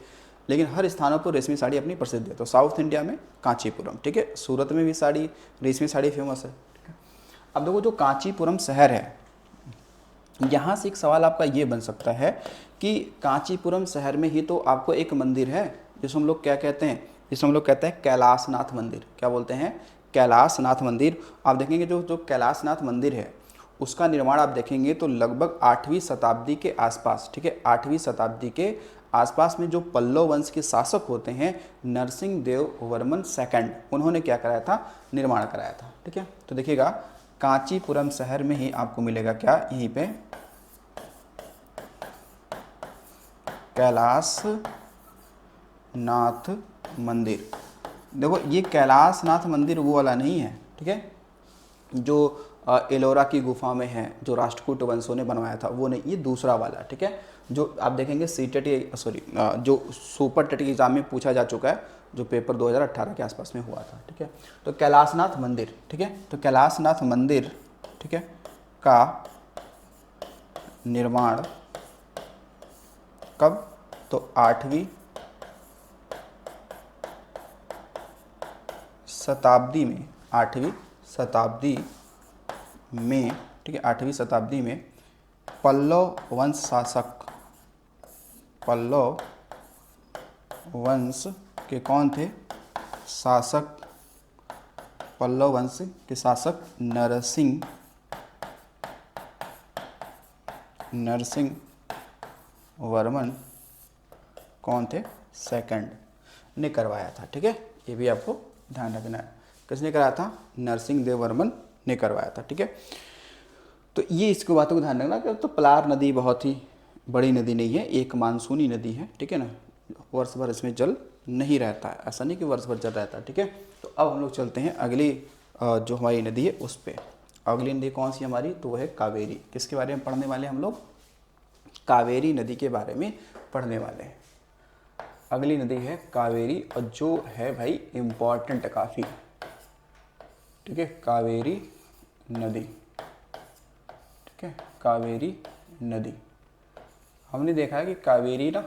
लेकिन हर स्थानों पर रेशमी साड़ी अपनी प्रसिद्ध है। तो साउथ इंडिया में कांचीपुरम, ठीक है, सूरत में भी साड़ी, रेशमी साड़ी फेमस है, ठीक है। अब देखो जो कांचीपुरम शहर है, यहाँ से एक सवाल आपका ये बन सकता है कि कांचीपुरम शहर में ही तो आपको एक मंदिर है जिसको हम लोग क्या कहते हैं, जिसको हम लोग कहते हैं कैलाशनाथ मंदिर। क्या बोलते हैं, कैलाशनाथ मंदिर। आप देखेंगे जो कैलाशनाथ मंदिर है उसका निर्माण आप देखेंगे तो लगभग 8वीं शताब्दी के आसपास, ठीक है, 8वीं शताब्दी के आसपास में जो पल्लव वंश के शासक होते हैं नरसिंह देव वर्मन सेकंड, उन्होंने क्या कराया था, निर्माण कराया था, ठीक है। तो देखिएगा कांचीपुरम शहर में ही आपको मिलेगा क्या, यहीं पे कैलाशनाथ मंदिर। देखो ये कैलाशनाथ मंदिर वो वाला नहीं है, ठीक है, जो एलोरा की गुफा में है, जो राष्ट्रकूट वंशों ने बनवाया था, वो नहीं, ये दूसरा वाला, ठीक है। जो आप देखेंगे जो सुपर टेट एग्जाम में पूछा जा चुका है, जो पेपर 2018 के आसपास में हुआ था, ठीक है। तो कैलाशनाथ मंदिर, ठीक है, तो कैलाशनाथ मंदिर, ठीक है, का निर्माण कब? तो 8वीं शताब्दी में, 8वीं शताब्दी में, ठीक है, 8वीं शताब्दी में पल्लव वंश शासक, पल्लव वंश के कौन थे? शासक, पल्लव वंश के शासक नरसिंह वर्मन कौन थे? सेकंड ने करवाया था, ठीक है, ये भी आपको ध्यान रखना है। किसने कराया था? नरसिंह देव वर्मन ने करवाया था, ठीक है। तो ये इसको बातों को ध्यान रखना कि तो पलार नदी बहुत ही बड़ी नदी नहीं है, एक मानसूनी नदी है, ठीक है ना, वर्ष भर इसमें जल नहीं रहता है, ऐसा नहीं कि वर्ष भर जल रहता है, ठीक है। तो अब हम लोग चलते हैं अगली जो हमारी नदी है उस पर। अगली नदी कौन सी हमारी? तो वह है कावेरी। किसके बारे में पढ़ने वाले हम लोग? कावेरी नदी के बारे में पढ़ने वाले हैं। अगली नदी है कावेरी, और जो है भाई इम्पॉर्टेंट काफ़ी, ठीक है, कावेरी नदी, ठीक है, कावेरी नदी। हमने देखा है कि कावेरी ना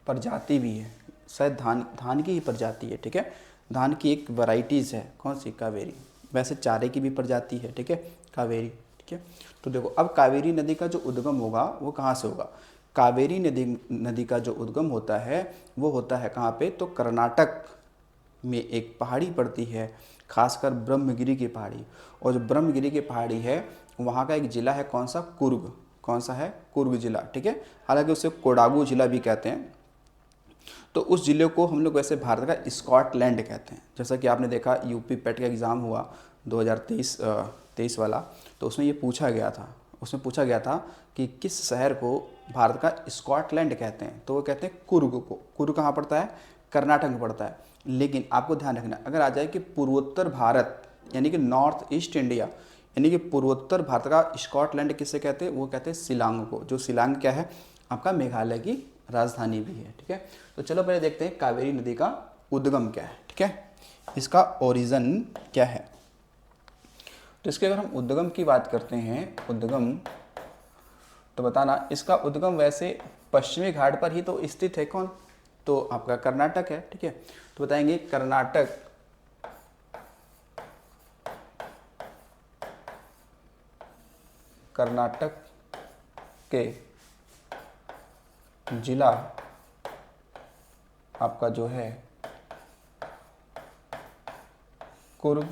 प्रजाति भी है, शायद धान की ही प्रजाति है, ठीक है, धान की एक वैरायटीज़ है, कौन सी? कावेरी। वैसे चारे की भी प्रजाति है, ठीक है, कावेरी, ठीक है। तो देखो अब कावेरी नदी का जो उद्गम होगा वो कहाँ से होगा? कावेरी नदी का जो उद्गम होता है वो होता है कहाँ पे? तो कर्नाटक में एक पहाड़ी पड़ती है, खासकर ब्रह्मगिरी की पहाड़ी, और जो ब्रह्मगिरी की पहाड़ी है वहाँ का एक ज़िला है, कौन सा? कुर्ग। कौन सा है? कुर्ग ज़िला, ठीक है, हालांकि उसे कोडागू ज़िला भी कहते हैं। तो उस ज़िले को हम लोग वैसे भारत का स्कॉटलैंड कहते हैं। जैसा कि आपने देखा यूपी पेट का एग्ज़ाम हुआ 2023 वाला, तो उसमें ये पूछा गया था, उसमें पूछा गया था कि किस शहर को भारत का स्कॉटलैंड कहते हैं? तो वो कहते हैं कुर्ग को। कुर्ग कहाँ पड़ता है? कर्नाटक में पड़ता है। लेकिन आपको ध्यान रखना, अगर आ जाए कि पूर्वोत्तर भारत यानी कि नॉर्थ ईस्ट इंडिया, यानी कि पूर्वोत्तर भारत का स्कॉटलैंड किसे कहते हैं? वो कहते हैं शिलांग को। जो शिलांग क्या है? आपका मेघालय की राजधानी भी है, ठीक है। तो चलो पहले देखते हैं कावेरी नदी का उद्गम क्या है, ठीक है, इसका ओरिजिन क्या है। तो इसके अगर हम उद्गम की बात करते हैं, उद्गम, तो बताना इसका उद्गम वैसे पश्चिमी घाट पर ही तो स्थित है, कौन? तो आपका कर्नाटक है, ठीक है। तो बताएंगे कर्नाटक के जिला आपका जो है कुर्ग,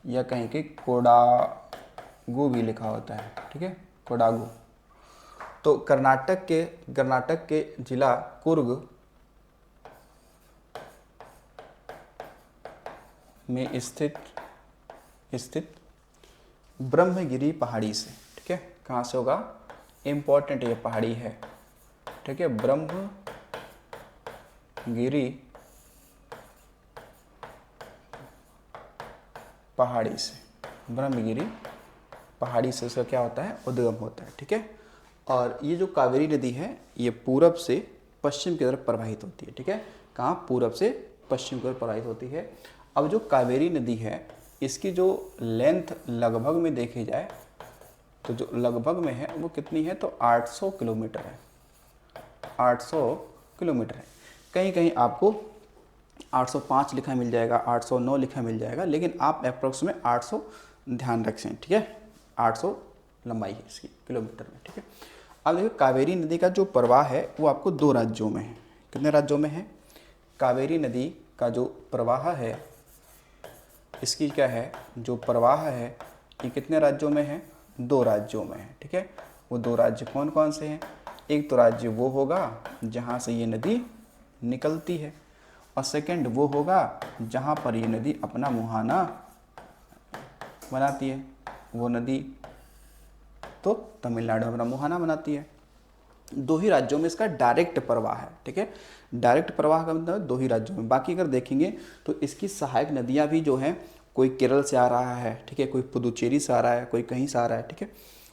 या कहीं के कोडागू भी लिखा होता है, ठीक है, कोडागू। तो कर्नाटक के जिला कुर्ग में स्थित ब्रह्मगिरी पहाड़ी से, ठीक है, कहाँ से होगा? इम्पोर्टेंट ये पहाड़ी है, ठीक है, ब्रह्मगिरी पहाड़ी से, ब्रह्मगिरी पहाड़ी से उसका क्या होता है? उद्गम होता है, ठीक है। और ये जो कावेरी नदी है ये पूरब से पश्चिम की तरफ प्रवाहित होती है, ठीक है, कहाँ? पूरब से पश्चिम की तरफ प्रवाहित होती है। अब जो कावेरी नदी है इसकी जो लेंथ लगभग में देखी जाए तो जो लगभग में है वो कितनी है? तो 800 किलोमीटर है, 800 किलोमीटर है। कहीं कहीं आपको 805 लिखा मिल जाएगा, 809 लिखा मिल जाएगा, लेकिन आप अप्रोक्स में 800 ध्यान रखें, ठीक है, 800 लंबाई है इसकी किलोमीटर में, ठीक है। अब देखिए कावेरी नदी का जो प्रवाह है वो आपको 2 राज्यों में है। कितने राज्यों में है? कावेरी नदी का जो प्रवाह है इसकी क्या है? जो प्रवाह है ये कितने राज्यों में है? 2 राज्यों में है, ठीक है। वो 2 राज्य कौन कौन से हैं? एक तो राज्य वो होगा जहाँ से ये नदी निकलती है, और सेकंड वो होगा जहाँ पर ये नदी अपना मुहाना बनाती है। वो नदी तो तमिलनाडु में अपना मुहाना बनाती है। 2 ही राज्यों में इसका डायरेक्ट प्रवाह है, ठीक है, डायरेक्ट प्रवाह का मतलब 2 ही राज्यों में। बाकी अगर देखेंगे तो इसकी सहायक नदियाँ भी जो हैं, कोई केरल से आ रहा है, ठीक है, कोई पुदुचेरी से आ रहा है, कोई कहीं से आ रहा है, ठीक है।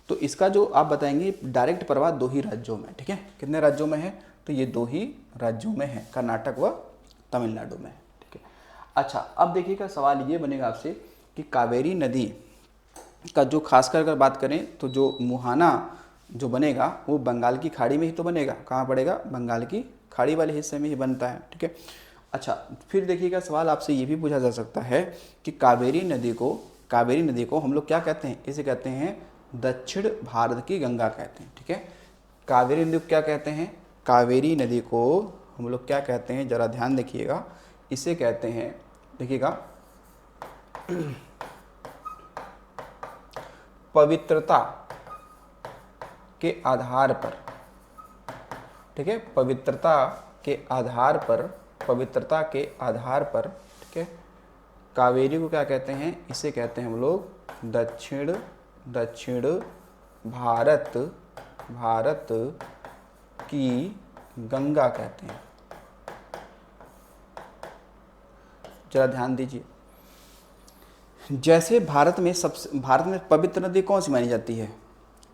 तो इसका जो आप बताएंगे डायरेक्ट प्रवाह 2 ही राज्यों में, ठीक है। कितने राज्यों में है? तो ये 2 ही राज्यों में है, कर्नाटक व तमिलनाडु में, ठीक है। अच्छा, अब देखिएगा सवाल ये बनेगा आपसे कि कावेरी नदी का जो खासकर अगर बात करें तो जो मुहाना जो बनेगा वो बंगाल की खाड़ी में ही तो बनेगा। कहाँ पड़ेगा? बंगाल की खाड़ी वाले हिस्से में ही बनता है, ठीक है। अच्छा, फिर देखिएगा सवाल आपसे ये भी पूछा जा सकता है कि कावेरी नदी को हम लोग क्या कहते हैं? इसे कहते हैं दक्षिण भारत की गंगा कहते हैं, ठीक है। कावेरी नदी को क्या कहते हैं? कावेरी नदी को हम लोग क्या कहते हैं? जरा ध्यान देखिएगा, इसे कहते हैं, देखिएगा, पवित्रता के आधार पर, ठीक है, पवित्रता के आधार पर, ठीक है, कावेरी को क्या कहते हैं? इसे कहते हैं हम लोग दक्षिण भारत की गंगा कहते हैं। जरा ध्यान दीजिए, जैसे भारत में पवित्र नदी कौन सी मानी जाती है?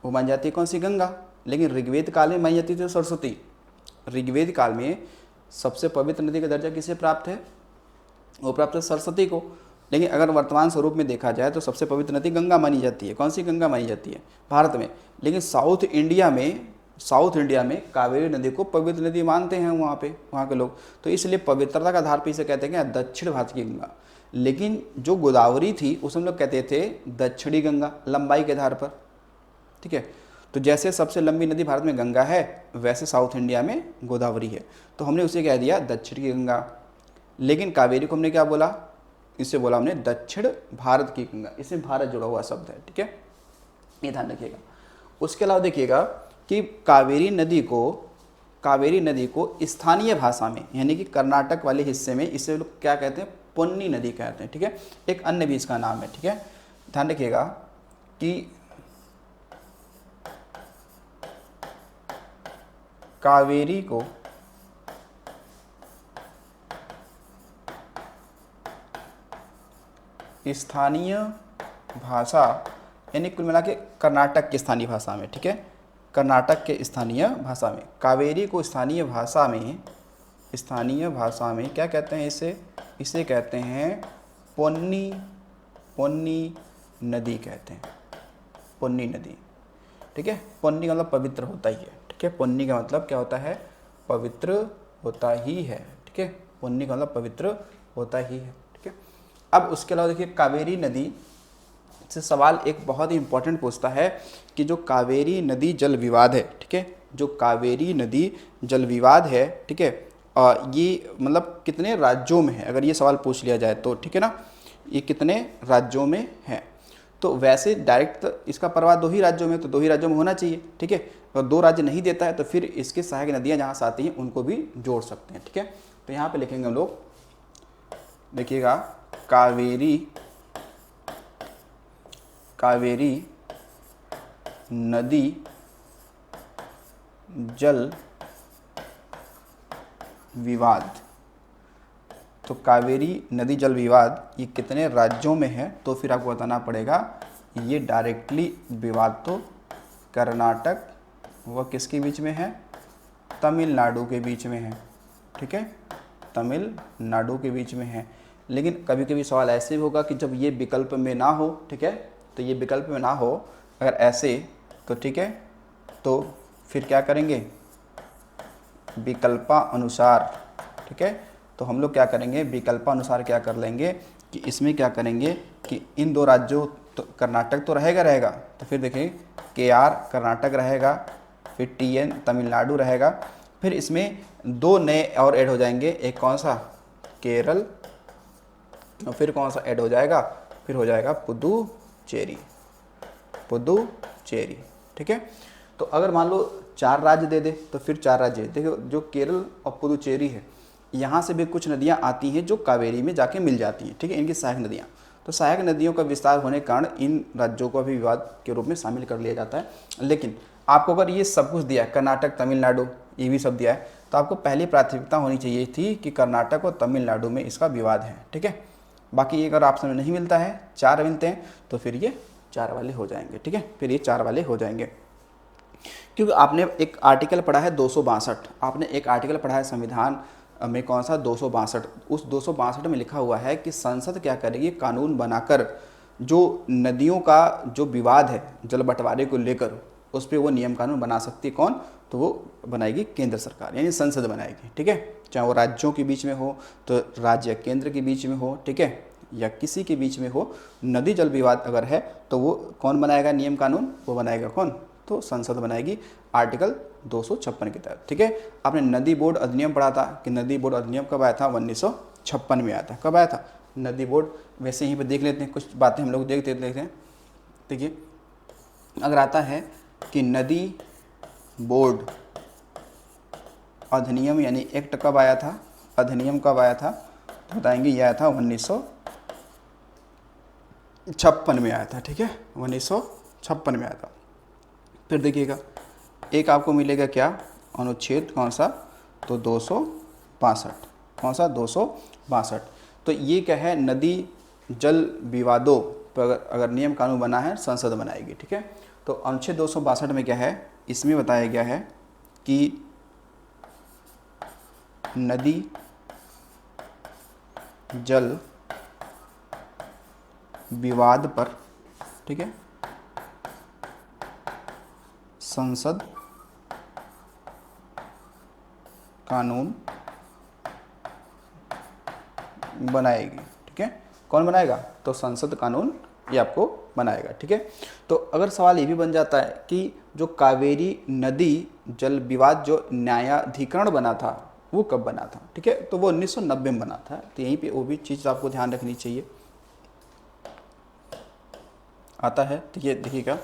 वो मानी जाती है कौन सी? गंगा। लेकिन ऋग्वेद काल में मानी जाती थी सरस्वती। ऋग्वेद काल में सबसे पवित्र नदी का दर्जा किसे प्राप्त है? वो प्राप्त है सरस्वती को। लेकिन अगर वर्तमान स्वरूप में देखा जाए तो सबसे पवित्र नदी गंगा मानी जाती है। कौन सी गंगा मानी जाती है? भारत में। लेकिन साउथ इंडिया में कावेरी नदी को पवित्र नदी मानते हैं वहाँ के लोग। तो इसलिए पवित्रता का आधार पर इसे कहते हैं दक्षिण भारत की गंगा। लेकिन जो गोदावरी थी उसे हम लोग कहते थे दक्षिणी गंगा, लंबाई के आधार पर, ठीक है। तो जैसे सबसे लंबी नदी भारत में गंगा है, वैसे साउथ इंडिया में गोदावरी है, तो हमने उसे कह दिया दक्षिण की गंगा। लेकिन कावेरी को हमने क्या बोला? इसे बोला हमने दक्षिण भारत की गंगा। इसमें भारत जुड़ा हुआ शब्द है, ठीक है, ये ध्यान रखिएगा। उसके अलावा देखिएगा कि कावेरी नदी को स्थानीय भाषा में, यानी कि कर्नाटक वाले हिस्से में, इसे लोग क्या कहते हैं? पुन्नी नदी कहते हैं, ठीक है। एक अन्य भी इसका नाम है, ठीक है। ध्यान रखिएगा कि कावेरी को स्थानीय भाषा, यानी कुल मिला के कर्नाटक की स्थानीय भाषा में, ठीक है, कर्नाटक के स्थानीय भाषा में कावेरी को स्थानीय भाषा में क्या कहते हैं? इसे कहते हैं पुन्नी नदी कहते हैं, पुन्नी नदी, ठीक है। पुन्नी का मतलब पवित्र होता ही है, ठीक है। पुन्नी का मतलब क्या होता है? पवित्र होता ही है, ठीक है। पुन्नी का मतलब पवित्र होता ही है, ठीक है। अब उसके अलावा देखिए, कावेरी नदी से सवाल एक बहुत ही इंपॉर्टेंट पूछता है कि जो कावेरी नदी जल विवाद है, ठीक है, जो कावेरी नदी जल विवाद है, ठीक है, ये मतलब कितने राज्यों में है? अगर ये सवाल पूछ लिया जाए तो, ठीक है ना, ये कितने राज्यों में है? तो वैसे डायरेक्ट इसका प्रवाह 2 ही राज्यों में, तो 2 ही राज्यों में होना चाहिए, ठीक है। और 2 राज्य नहीं देता है तो फिर इसके सहायक नदियाँ जहाँ से आती हैं उनको भी जोड़ सकते हैं, ठीक है। तो यहाँ पे लिखेंगे हम लोग, देखिएगा, कावेरी नदी जल विवाद। तो कावेरी नदी जल विवाद ये कितने राज्यों में है? तो फिर आपको बताना पड़ेगा, ये डायरेक्टली विवाद तो कर्नाटक व किसके बीच में है? तमिलनाडु के बीच में है, ठीक है, तमिलनाडु के बीच में है। लेकिन कभी कभी सवाल ऐसे भी होगा कि जब ये विकल्प में ना हो, ठीक है, तो ये विकल्प में ना हो, अगर ऐसे, तो ठीक है, तो फिर क्या करेंगे? विकल्पानुसार, ठीक है। तो हम लोग क्या करेंगे? विकल्पानुसार क्या कर लेंगे कि इसमें क्या करेंगे कि इन 2 राज्यों, तो कर्नाटक तो रहेगा, तो फिर देखिए KR कर्नाटक रहेगा, फिर TN तमिलनाडु रहेगा, फिर इसमें 2 नए और ऐड हो जाएंगे। एक कौन सा? केरल, और फिर कौन सा ऐड हो जाएगा? फिर हो जाएगा पुदुचेरी, ठीक है। तो अगर मान लो 4 राज्य दे दे तो फिर 4 राज्य, देखो जो केरल और पुदुचेरी है, यहाँ से भी कुछ नदियाँ आती हैं जो कावेरी में जाके मिल जाती हैं, ठीक है, इनकी सहायक नदियाँ। तो सहायक नदियों का विस्तार होने के कारण इन राज्यों को भी विवाद के रूप में शामिल कर लिया जाता है। लेकिन आपको अगर ये सब कुछ दिया है, कर्नाटक, तमिलनाडु, ये भी सब दिया है, तो आपको पहली प्राथमिकता होनी चाहिए थी कि कर्नाटक और तमिलनाडु में इसका विवाद है, ठीक है। बाकी अगर ऑप्शन में नहीं मिलता है, 4 मिलते हैं, तो फिर ये 4 वाले हो जाएंगे, ठीक है, फिर ये 4 वाले हो जाएंगे। क्योंकि आपने एक आर्टिकल पढ़ा है 262, आपने एक आर्टिकल पढ़ा है संविधान में, कौन सा? 262। उस 262 में लिखा हुआ है कि संसद क्या करेगी? कानून बनाकर जो नदियों का जो विवाद है जल बंटवारे को लेकर, उस पर वो नियम कानून बना सकती है कौन, तो वो बनाएगी केंद्र सरकार, यानी संसद बनाएगी, ठीक है। चाहे वो राज्यों के बीच में हो तो राज्य या केंद्र के बीच में हो, ठीक है, या किसी के बीच में हो, नदी जल विवाद अगर है तो वो कौन बनाएगा नियम कानून, वो बनाएगा कौन, तो संसद बनाएगी आर्टिकल 256 के तहत, ठीक है। आपने नदी बोर्ड अधिनियम पढ़ा था कि नदी बोर्ड अधिनियम कब आया था, 1956 में आया था। कब आया था नदी बोर्ड, वैसे यहीं पे देख लेते हैं कुछ बातें हम लोग देखते हैं। देखिए अगर आता है कि नदी बोर्ड अधिनियम यानी एक्ट कब आया था, अधिनियम कब आया था, तो बताएंगे यह आया था 1956 में आया था, ठीक है, 1956 में आया था। फिर देखिएगा एक आपको मिलेगा क्या, अनुच्छेद कौन सा, तो 262, कौन सा, 262। तो ये क्या है, नदी जल विवादों पर अगर नियम कानून बना है संसद बनाएगी, ठीक है। तो अनुच्छेद 262 में क्या है, इसमें बताया गया है कि नदी जल विवाद पर, ठीक है, संसद कानून बनाएगी, ठीक है। कौन बनाएगा, तो संसद कानून ये आपको बनाएगा, ठीक है। तो अगर सवाल ये भी बन जाता है कि जो कावेरी नदी जल विवाद जो न्यायाधिकरण बना था वो कब बना था, ठीक है, तो वो 1990 में बना था। तो यहीं पे वो भी चीज़ आपको ध्यान रखनी चाहिए। आता है तो ये देखिएगा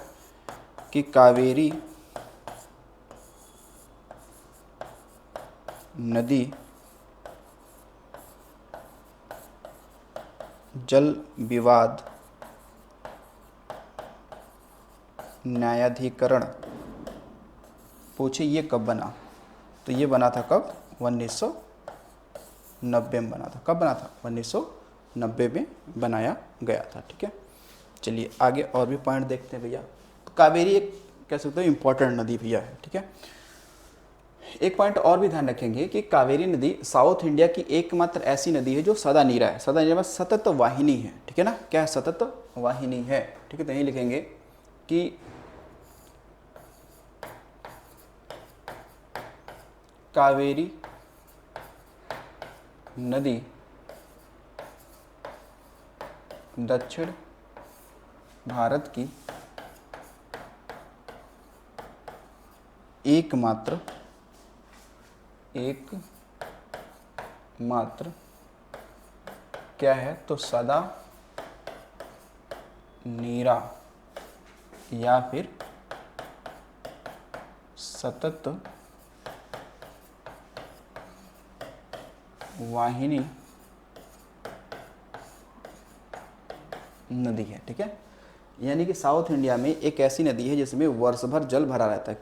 कि कावेरी नदी जल विवाद न्यायाधिकरण, पूछे ये कब बना, तो ये बना था कब, 1990 में बना था। कब बना था, 1990 में बनाया गया था, ठीक है। चलिए आगे और भी पॉइंट देखते हैं भैया। तो कावेरी एक कह सकते हो इम्पोर्टेंट नदी भैया है, ठीक है। एक पॉइंट और भी ध्यान रखेंगे कि कावेरी नदी साउथ इंडिया की एकमात्र ऐसी नदी है जो सदा नीरा है, सदा नीरा में सतत वाहिनी है, ठीक है ना, क्या है, सतत वाहिनी है, ठीक है। तो यही लिखेंगे कि कावेरी नदी दक्षिण भारत की एकमात्र क्या है, तो सदा नीरा या फिर सतत वाहिनी नदी है, ठीक है। यानी कि साउथ इंडिया में एक ऐसी नदी है जिसमें वर्ष भर जल भरा रहता है।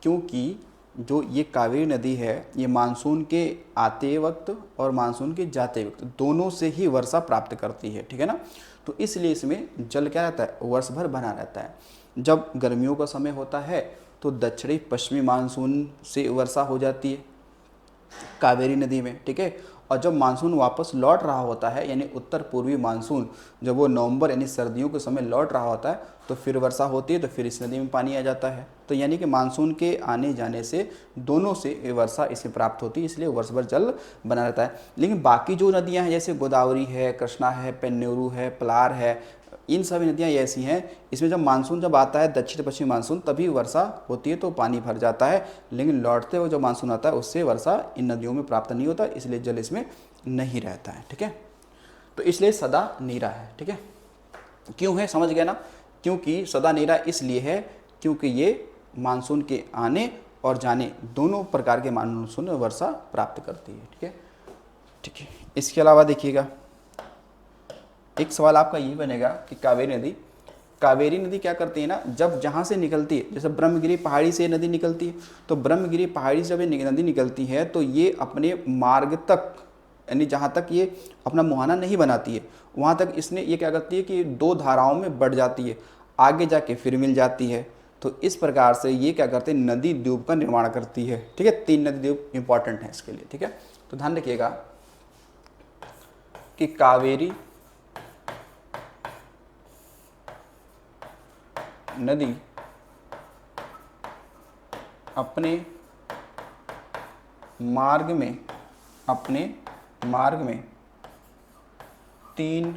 क्योंकि जो ये कावेरी नदी है ये मानसून के आते वक्त और मानसून के जाते वक्त दोनों से ही वर्षा प्राप्त करती है, ठीक है ना। तो इसलिए इसमें जल क्या रहता है, वर्ष भर बना रहता है। जब गर्मियों का समय होता है तो दक्षिणी पश्चिमी मानसून से वर्षा हो जाती है कावेरी नदी में, ठीक है। और जब मानसून वापस लौट रहा होता है यानी उत्तर पूर्वी मानसून जब वो नवंबर यानी सर्दियों के समय लौट रहा होता है तो फिर वर्षा होती है, तो फिर इस नदी में पानी आ जाता है। तो यानी कि मानसून के आने जाने से दोनों से वर्षा इसमें प्राप्त होती है, इसलिए वर्ष भर जल बना रहता है। लेकिन बाकी जो नदियाँ हैं जैसे गोदावरी है, कृष्णा है, पेन्नेरू है, पलार है, इन सभी नदियाँ ऐसी हैं इसमें जब मानसून जब आता है दक्षिण पश्चिमी मानसून तभी वर्षा होती है तो पानी भर जाता है, लेकिन लौटते हुए जब मानसून आता है उससे वर्षा इन नदियों में प्राप्त नहीं होता, इसलिए जल इसमें नहीं रहता है, ठीक है। तो इसलिए सदा नीरा है, ठीक है। क्यों है, समझ गया ना, क्योंकि सदा नीरा इसलिए है क्योंकि ये मानसून के आने और जाने दोनों प्रकार के मानसून में वर्षा प्राप्त करती है, ठीक है, ठीक है। इसके अलावा देखिएगा एक सवाल आपका ये बनेगा कि कावेरी नदी क्या करती है ना, जब जहाँ से निकलती है, जैसे ब्रह्मगिरी पहाड़ी से नदी निकलती है, तो ब्रह्मगिरी पहाड़ी से जब ये नदी निकलती है तो ये अपने मार्ग तक यानी जहाँ तक ये अपना मुहाना नहीं बनाती है वहाँ तक इसने ये क्या करती है कि दो धाराओं में बढ़ जाती है, आगे जाके फिर मिल जाती है। तो इस प्रकार से ये क्या करते हैं, नदी द्वीप का निर्माण करती है, ठीक है। 3 नदी द्वीप इंपॉर्टेंट है इसके लिए, ठीक है। तो ध्यान रखिएगा कि कावेरी नदी अपने मार्ग में, अपने मार्ग में 3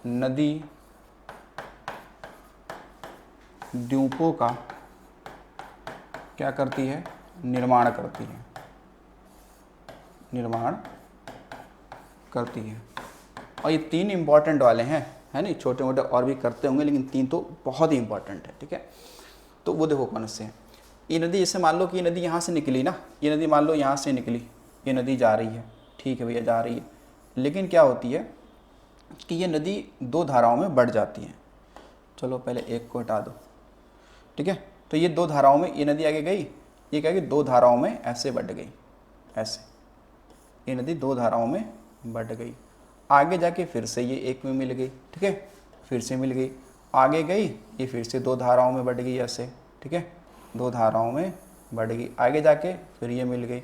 नदी द्वीपों का क्या करती है, निर्माण करती है, निर्माण करती है। और ये 3 इंपॉर्टेंट वाले हैं, है नहीं, छोटे मोटे और भी करते होंगे लेकिन 3 तो बहुत ही इंपॉर्टेंट है, ठीक है। तो वो देखो कौन से हैं। ये नदी, जैसे मान लो कि ये नदी यहाँ से निकली ना, ये नदी मान लो यहाँ से निकली, ये नदी जा रही है, ठीक है भैया जा रही है, लेकिन क्या होती है कि ये नदी 2 धाराओं में बढ़ जाती है। चलो पहले एक को हटा दो, ठीक है। तो ये 2 धाराओं में ये नदी आगे गई, ये क्या कि 2 धाराओं में ऐसे बढ़ गई, ऐसे ये नदी 2 धाराओं में बढ़ गई। आगे जाके फिर से ये एक में मिल गई, ठीक है, फिर से मिल गई, आगे गई ये फिर से 2 धाराओं में बढ़ गई ऐसे, ठीक है, 2 धाराओं में बढ़ गई, आगे जाके फिर ये मिल गई,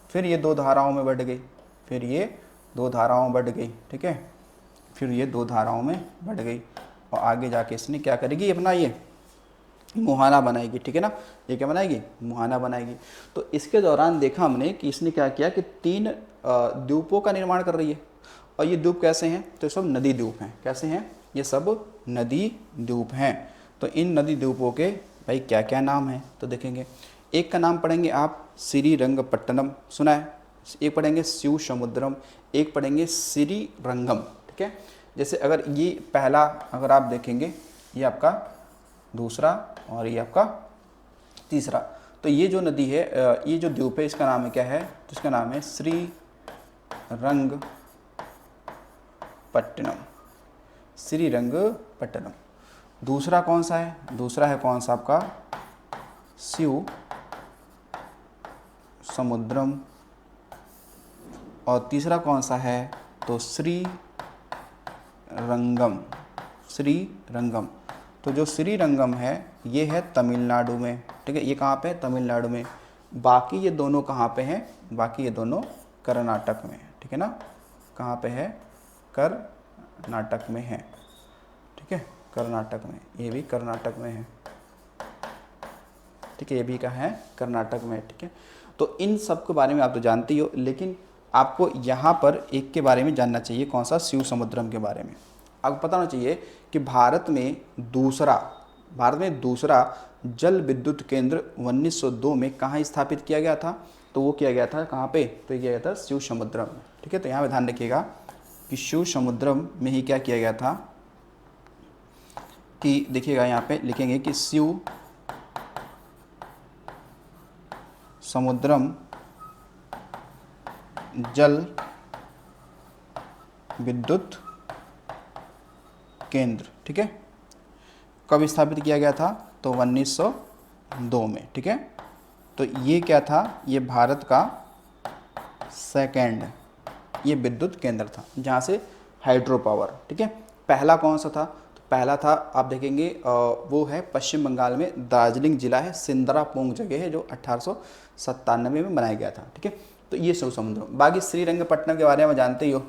फिर ये 2 धाराओं में बढ़ गई, फिर ये 2 धाराओं में बढ़ गई, ठीक है, फिर ये 2 धाराओं में बढ़ गई, और आगे जाके इसने क्या करेगी, अपना ये मुहाना बनाएगी, ठीक है ना, ये क्या बनाएगी, मुहाना बनाएगी। तो इसके दौरान देखा हमने कि इसने क्या किया कि 3 द्वीपों का निर्माण कर रही है। और ये द्वीप कैसे हैं, तो सब नदी द्वीप हैं। कैसे हैं, ये सब नदी द्वीप हैं। तो इन नदी द्वीपों के भाई क्या क्या नाम हैं, तो देखेंगे। एक का नाम पढ़ेंगे आप श्रीरंगपट्टनम, सुना है, एक पढ़ेंगे शिव समुद्रम, एक पढ़ेंगे श्रीरंगम, ठीक है। जैसे अगर ये पहला अगर आप देखेंगे, ये आपका दूसरा और ये आपका तीसरा, तो ये जो नदी है, ये जो द्वीप है, इसका नाम है क्या है, तो इसका नाम है श्रीरंगपट्टनम, श्रीरंगपट्टनम। दूसरा कौन सा है, दूसरा है कौन सा आपका शिव समुद्रम, और तीसरा कौन सा है, तो श्रीरंगम, श्रीरंगम। तो जो श्रीरंगम है ये है तमिलनाडु में, ठीक है, ये कहाँ पे है, तमिलनाडु में। बाकी ये दोनों कहाँ पे हैं, बाकी ये दोनों कर्नाटक में, ठीक है ना, कहाँ पे है, कर्नाटक में है, ठीक है, कर्नाटक में, ये भी कर्नाटक में है, ठीक है, ये भी कहाँ है, कर्नाटक में, ठीक है। तो इन सब के बारे में आप तो जानते ही हो, लेकिन आपको यहाँ पर एक के बारे में जानना चाहिए, कौन सा, शिव समुद्रम के बारे में। आपको पता होना चाहिए कि भारत में दूसरा जल विद्युत केंद्र 1902 में कहाँ स्थापित किया गया था, तो वो किया गया था कहाँ पे, तो ये किया गया था शिव समुद्रम में, ठीक है। तो यहाँ पे ध्यान रखिएगा कि शिव समुद्रम में ही क्या किया गया था, कि देखिएगा यहाँ पे लिखेंगे कि शिव समुद्रम जल विद्युत केंद्र, ठीक है, कब स्थापित किया गया था, तो 1902 में, ठीक है। तो ये क्या था, ये भारत का सेकंड ये विद्युत केंद्र था जहाँ से हाइड्रो पावर, ठीक है। पहला कौन सा था, तो पहला था आप देखेंगे वो है पश्चिम बंगाल में दार्जिलिंग जिला है, सिंदरापोंग जगह है, जो 1897 में बनाया गया था, ठीक है। तो ये शिव समुद्रम। बाकी श्रीरंगपट्टनम के बारे में जानते ही हो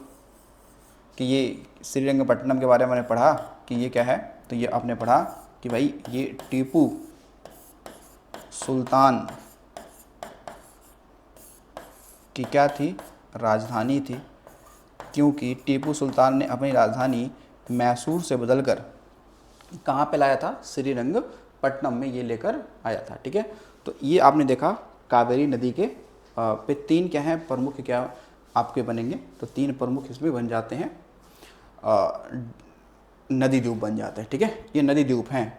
कि ये श्रीरंगपट्टनम के बारे में मैंने पढ़ा कि ये क्या है, तो ये आपने पढ़ा कि भाई ये टीपू सुल्तान की क्या थी, राजधानी थी, क्योंकि टीपू सुल्तान ने अपनी राजधानी मैसूर से बदलकर कहाँ पे लाया था, श्रीरंगपट्टनम में ये लेकर आया था, ठीक है। तो ये आपने देखा कावेरी नदी के पे 3 क्या हैं प्रमुख, क्या आपके बनेंगे, तो 3 प्रमुख इसमें बन जाते हैं, नदी द्वीप बन जाते हैं, ठीक है, ये नदी द्वीप हैं,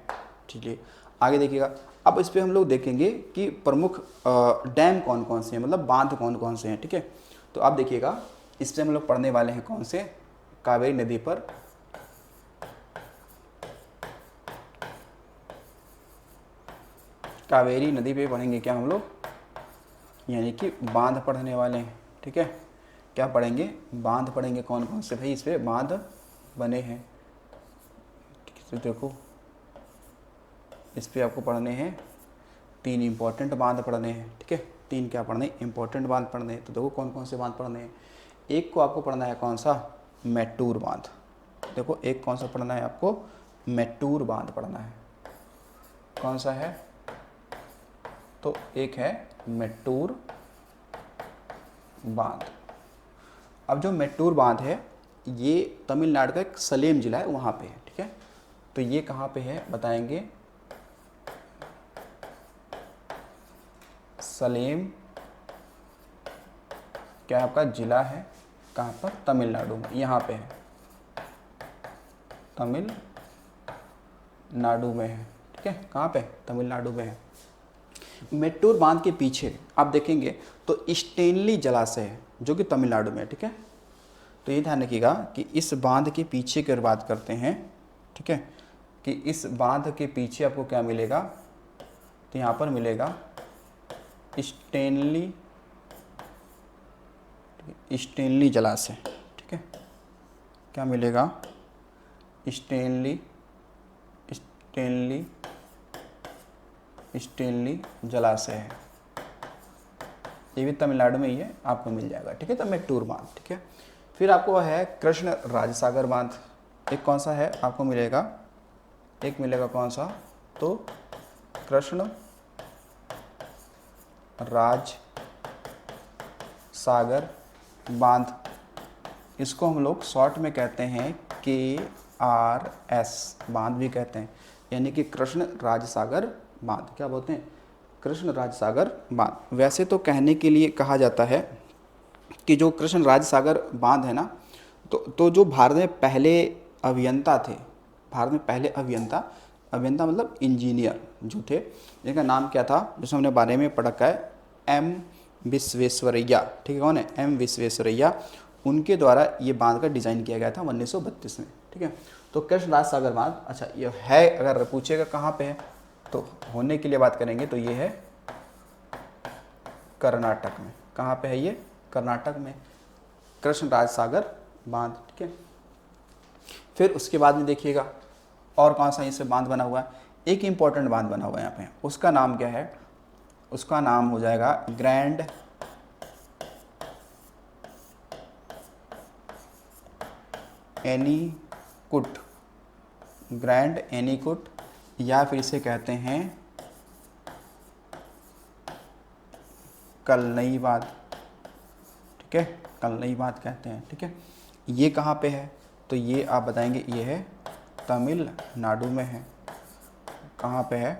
ठीक है। आगे देखिएगा, अब इस पर हम लोग देखेंगे कि प्रमुख डैम कौन कौन से हैं, मतलब बांध कौन कौन से हैं, ठीक है। तो आप देखिएगा इस पर हम लोग पढ़ने वाले हैं कौन से, कावेरी नदी पर कावेरी नदी पे पढ़ेंगे क्या हम लोग, यानी कि बांध पढ़ने वाले हैं, ठीक है। क्या पढ़ेंगे, बांध पढ़ेंगे, कौन कौन से भाई इस पर बांध बने हैं, तो देखो इस पर आपको पढ़ने हैं 3 इंपॉर्टेंट बांध पढ़ने हैं, ठीक है। 3 क्या पढ़ने, इंपॉर्टेंट बांध पढ़ने हैं। तो देखो कौन कौन से बांध पढ़ने हैं। एक को आपको पढ़ना है कौन सा, मैटूर बांध। देखो एक कौन सा पढ़ना है आपको, मैटूर बांध पढ़ना है। कौन सा है, तो एक है मेट्टूर बांध। अब जो मेट्टूर बांध है ये तमिलनाडु का एक सलेम जिला है, वहाँ पे है, ठीक है। तो ये कहाँ पे है बताएंगे, सलेम क्या आपका जिला है, कहाँ पर, तमिलनाडु में, यहाँ पे है, तमिलनाडु में है, ठीक है। कहाँ पे, तमिलनाडु में है। मेट्टूर बांध के पीछे आप देखेंगे तो स्टेनली जलाशय है जो कि तमिलनाडु में है, ठीक है। तो ये ध्यान रखिएगा कि इस बांध के पीछे की बात करते हैं, ठीक है, कि इस बांध के पीछे आपको क्या मिलेगा, तो यहाँ पर मिलेगा स्टेनली जलाशय, ठीक है। क्या मिलेगा, स्टेनली जलाशय है, ये भी तमिलनाडु में ही है, आपको मिल जाएगा, ठीक है। तो मेट्टूर बांध, ठीक है। फिर आपको है कृष्ण राजसागर बांध, एक कौन सा है आपको मिलेगा, एक मिलेगा कौन सा, तो कृष्ण राजसागर बांध। इसको हम लोग शॉर्ट में कहते हैं KRS बांध भी कहते हैं, यानी कि कृष्ण राजसागर बांध। क्या बोलते हैं, कृष्ण राजसागर बांध। वैसे तो कहने के लिए कहा जाता है कि जो कृष्ण राजसागर बांध है ना, तो जो भारत में पहले अभियंता थे, भारत में पहले अभियंता मतलब इंजीनियर जो थे, जिनका नाम क्या था, जिसमें हमने बारे में पढ़ा है, M विश्वेश्वरैया, ठीक है। कौन है, M विश्वेश्वरैया, उनके द्वारा ये बांध का डिज़ाइन किया गया था 1932 में, ठीक है। तो कृष्ण राजसागर बांध, अच्छा ये है, अगर पूछेगा कहाँ पे है, तो होने के लिए बात करेंगे तो ये है कर्नाटक में। कहाँ पे है ये, कर्नाटक में, कृष्ण राजसागर बांध, ठीक है। फिर उसके बाद में देखिएगा और कौन सा इससे बांध बना हुआ है, एक इम्पॉर्टेंट बांध बना हुआ है यहाँ पे, उसका नाम क्या है, उसका नाम हो जाएगा ग्रैंड एनीकुट, ग्रैंड एनीकुट, या फिर इसे कहते हैं कलनई बांध, ठीक है, कलनई बांध कहते हैं, ठीक है। ये कहाँ पे है, तो ये आप बताएंगे, ये है तमिलनाडु में है। कहाँ पे है,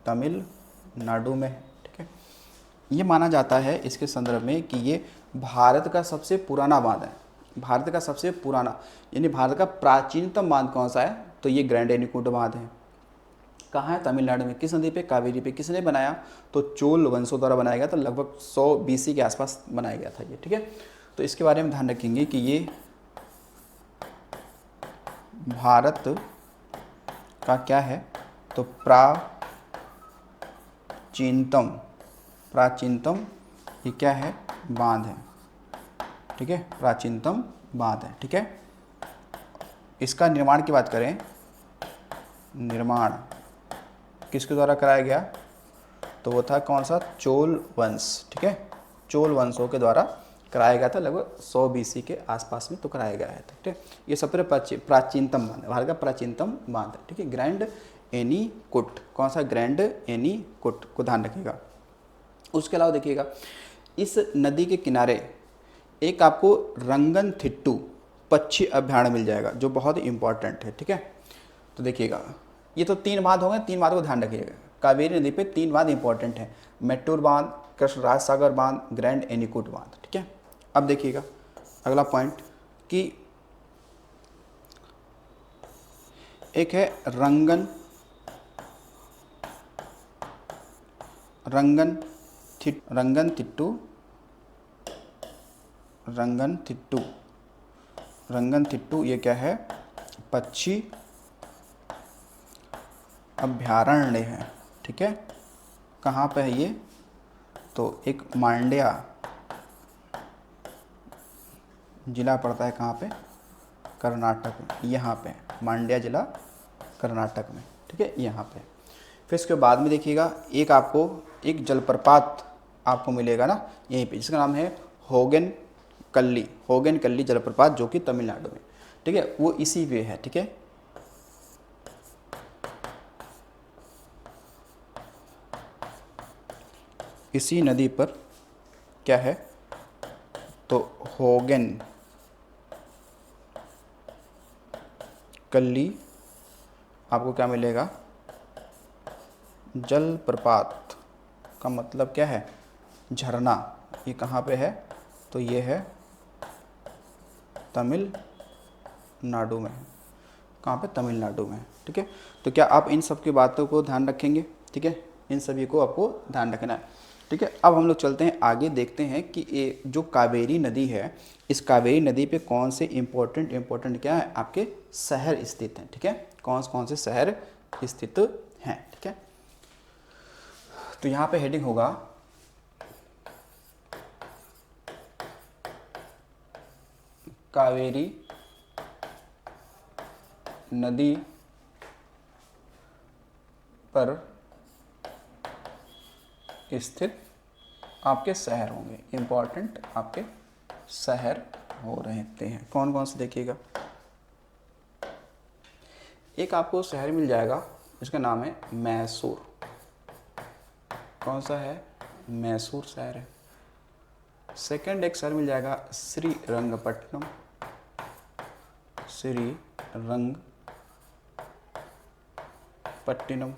तमिलनाडु में है, ठीक है। ये माना जाता है इसके संदर्भ में कि ये भारत का सबसे पुराना बांध है, भारत का सबसे पुराना, यानी भारत का प्राचीनतम बांध कौन सा है, तो ये ग्रैंड एनीकुट बांध है। कहाँ है, तमिलनाडु में। किस नदी पे, कावेरी पे। किसने बनाया, तो चोल वंशों द्वारा बनाया गया था, लगभग 100 BC के आसपास बनाया गया था ये, ठीक है। तो इसके बारे में ध्यान रखेंगे कि ये भारत का क्या है, तो प्राचीनतम ये क्या है, बांध है, ठीक है, प्राचीनतम बांध है, ठीक है। इसका निर्माण की बात करें, निर्माण किसके द्वारा कराया गया, तो वो था कौन सा, चोल वंश, ठीक है, चोल वंशों के द्वारा कराया गया था, लगभग 100 BC के आसपास में तो कराया गया है, ठीक है। ये सबसे प्राचीनतम बांध है, भारत का प्राचीनतम बांध है, ठीक है, ग्रैंड एनीकुट। कौन सा, ग्रैंड एनीकुट को ध्यान रखिएगा। उसके अलावा देखिएगा इस नदी के किनारे एक आपको रंगनथिट्टू पक्षी अभ्यारण्य मिल जाएगा, जो बहुत इंपॉर्टेंट है, ठीक है। तो देखिएगा ये तो 3 बांध हो गए, 3 बांधों को ध्यान रखिएगा। कावेरी नदी पे 3 बांध इंपॉर्टेंट है, मेट्टूर बांध, कृष्ण राजसागर बांध, ग्रैंड एनीकुट बांध, ठीक है। अब देखिएगा अगला पॉइंट कि एक है रंगनथिट्टू, ये क्या है, पक्षी अभ्यारण्य है, ठीक है। कहाँ पे है ये, तो एक मांड्या जिला पड़ता है, कहाँ पे, कर्नाटक में, यहाँ पे मांड्या जिला कर्नाटक में, ठीक है, यहाँ पे। फिर इसके बाद में देखिएगा एक आपको एक जलप्रपात आपको मिलेगा ना यहीं पे, जिसका नाम है होगन कल्ली जलप्रपात, जो कि तमिलनाडु में, ठीक है, वो इसी पे है, ठीक है। इसी नदी पर क्या है, तो होगेन कल्ली आपको क्या मिलेगा, जलप्रपात का मतलब क्या है, झरना। ये कहाँ पे है, तो ये है तमिलनाडु में। कहाँ पे, तमिलनाडु में। ठीक है, तो क्या आप इन सब की बातों को ध्यान रखेंगे। ठीक है, इन सभी को आपको ध्यान रखना है। ठीक है, अब हम लोग चलते हैं आगे, देखते हैं कि ये जो कावेरी नदी है, इस कावेरी नदी पे कौन से इम्पोर्टेंट क्या है, आपके शहर स्थित हैं। ठीक है, कौन कौन से शहर स्थित हैं। ठीक है, तो यहाँ पे हेडिंग होगा कावेरी नदी पर स्थित आपके शहर होंगे, इम्पॉर्टेंट आपके शहर हो रहते हैं। कौन कौन से देखिएगा, एक आपको शहर मिल जाएगा, इसका नाम है मैसूर। कौन सा है, मैसूर शहर है। सेकंड एक शहर मिल जाएगा श्रीरंगपट्टनम, श्रीरंगपट्टनम।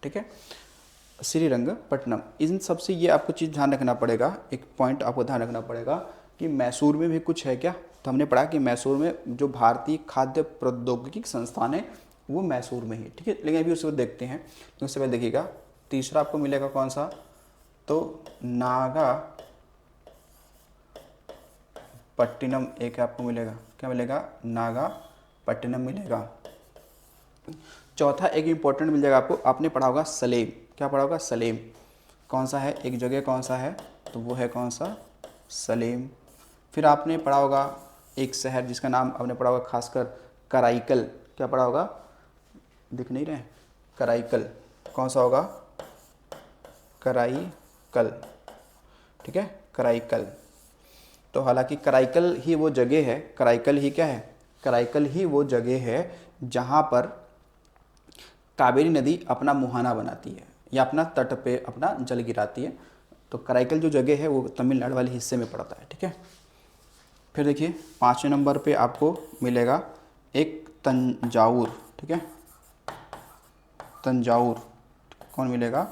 ठीक है, श्रीरंगपट्टनम। इन सब से ये आपको चीज़ ध्यान रखना पड़ेगा, एक पॉइंट आपको ध्यान रखना पड़ेगा कि मैसूर में भी कुछ है क्या। तो हमने पढ़ा कि मैसूर में जो भारतीय खाद्य प्रौद्योगिकी संस्थान है वो मैसूर में ही। ठीक है, लेकिन अभी उसको देखते हैं। तो उससे पहले देखिएगा, तीसरा आपको मिलेगा कौन सा, तो नागापट्टिनम एक आपको मिलेगा। क्या मिलेगा, नागापट्टिनम मिलेगा। चौथा एक इम्पोर्टेंट मिल जाएगा आपको, आपने पढ़ा होगा सलेम। क्या पढ़ा होगा, सलेम। कौन सा है, एक जगह कौन सा है, तो वो है कौन सा, सलेम। फिर आपने पढ़ा होगा एक शहर जिसका नाम आपने पढ़ा होगा खासकर, कराईकल। क्या पढ़ा होगा, दिख नहीं रहे, कराईकल। कौन सा होगा, कराईकल। ठीक है, कराईकल। तो हालांकि कराईकल ही वो जगह है, कराईकल ही क्या है, कराईकल ही वो जगह है जहाँ पर कावेरी नदी अपना मुहाना बनाती है या अपना तट पे अपना जल गिराती है। तो कराईकल जो जगह है वो तमिलनाडु वाले हिस्से में पड़ता है। ठीक है, फिर देखिए 5वें नंबर पे आपको मिलेगा एक तंजावुर। ठीक है, तंजावुर कौन मिलेगा,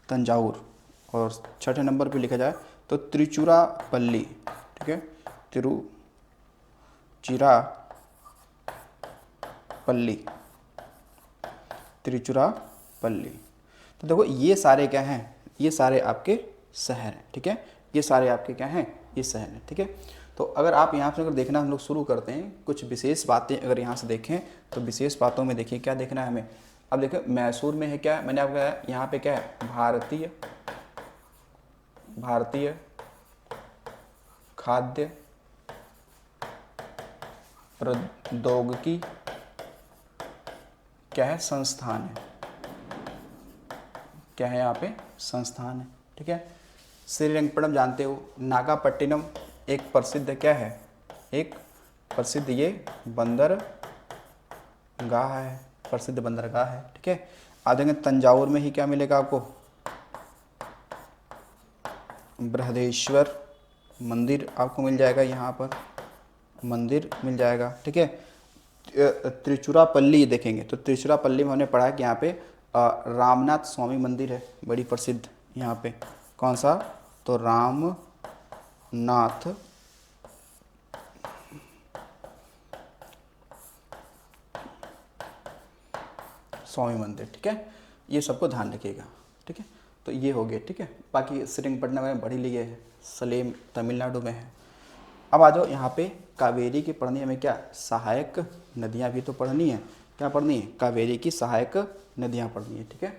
तंजावुर। और 6ठे नंबर पे लिखा जाए तो त्रिचुरापल्ली। ठीक है, त्रिचुरापल्ली। तो देखो ये सारे क्या हैं, ये सारे आपके शहर हैं। ठीक है, ये सारे आपके क्या हैं, ये शहर हैं। ठीक है, तो अगर आप यहाँ से अगर देखना हम लोग शुरू करते हैं, कुछ विशेष बातें अगर यहाँ से देखें तो विशेष बातों में देखिए क्या देखना है हमें। अब देखो मैसूर में है क्या, मैंने आपको बताया यहाँ पे क्या है, भारतीय खाद्य प्रौद्योगिकी क्या है, संस्थान है। क्या है यहाँ पे, संस्थान है। ठीक है, श्रीरंगपट्टनम जानते हो, नागापट्टिनम एक प्रसिद्ध क्या है, एक प्रसिद्ध ये बंदरगाह है, प्रसिद्ध बंदरगाह है। ठीक है, आ जाएंगे तंजावुर में ही क्या मिलेगा आपको, बृहदेश्वर मंदिर आपको मिल जाएगा, यहाँ पर मंदिर मिल जाएगा। ठीक है, त्रिचुरापल्ली देखेंगे तो त्रिचुरापल्ली में हमने पढ़ा कि यहाँ पे रामनाथ स्वामी मंदिर है, बड़ी प्रसिद्ध यहाँ पे। कौन सा, तो रामनाथ स्वामी मंदिर। ठीक है, ये सबको ध्यान रखिएगा। ठीक है, तो ये हो गया। ठीक है, बाकी श्रीरंगपट्टनम में पढ़ ही लिए है, सलेम तमिलनाडु में है। अब आ जाओ यहाँ पे, कावेरी की पढ़नी हमें क्या, सहायक नदियाँ भी तो पढ़नी है। क्या पढ़नी है, कावेरी की सहायक नदियाँ पढ़नी है। ठीक है,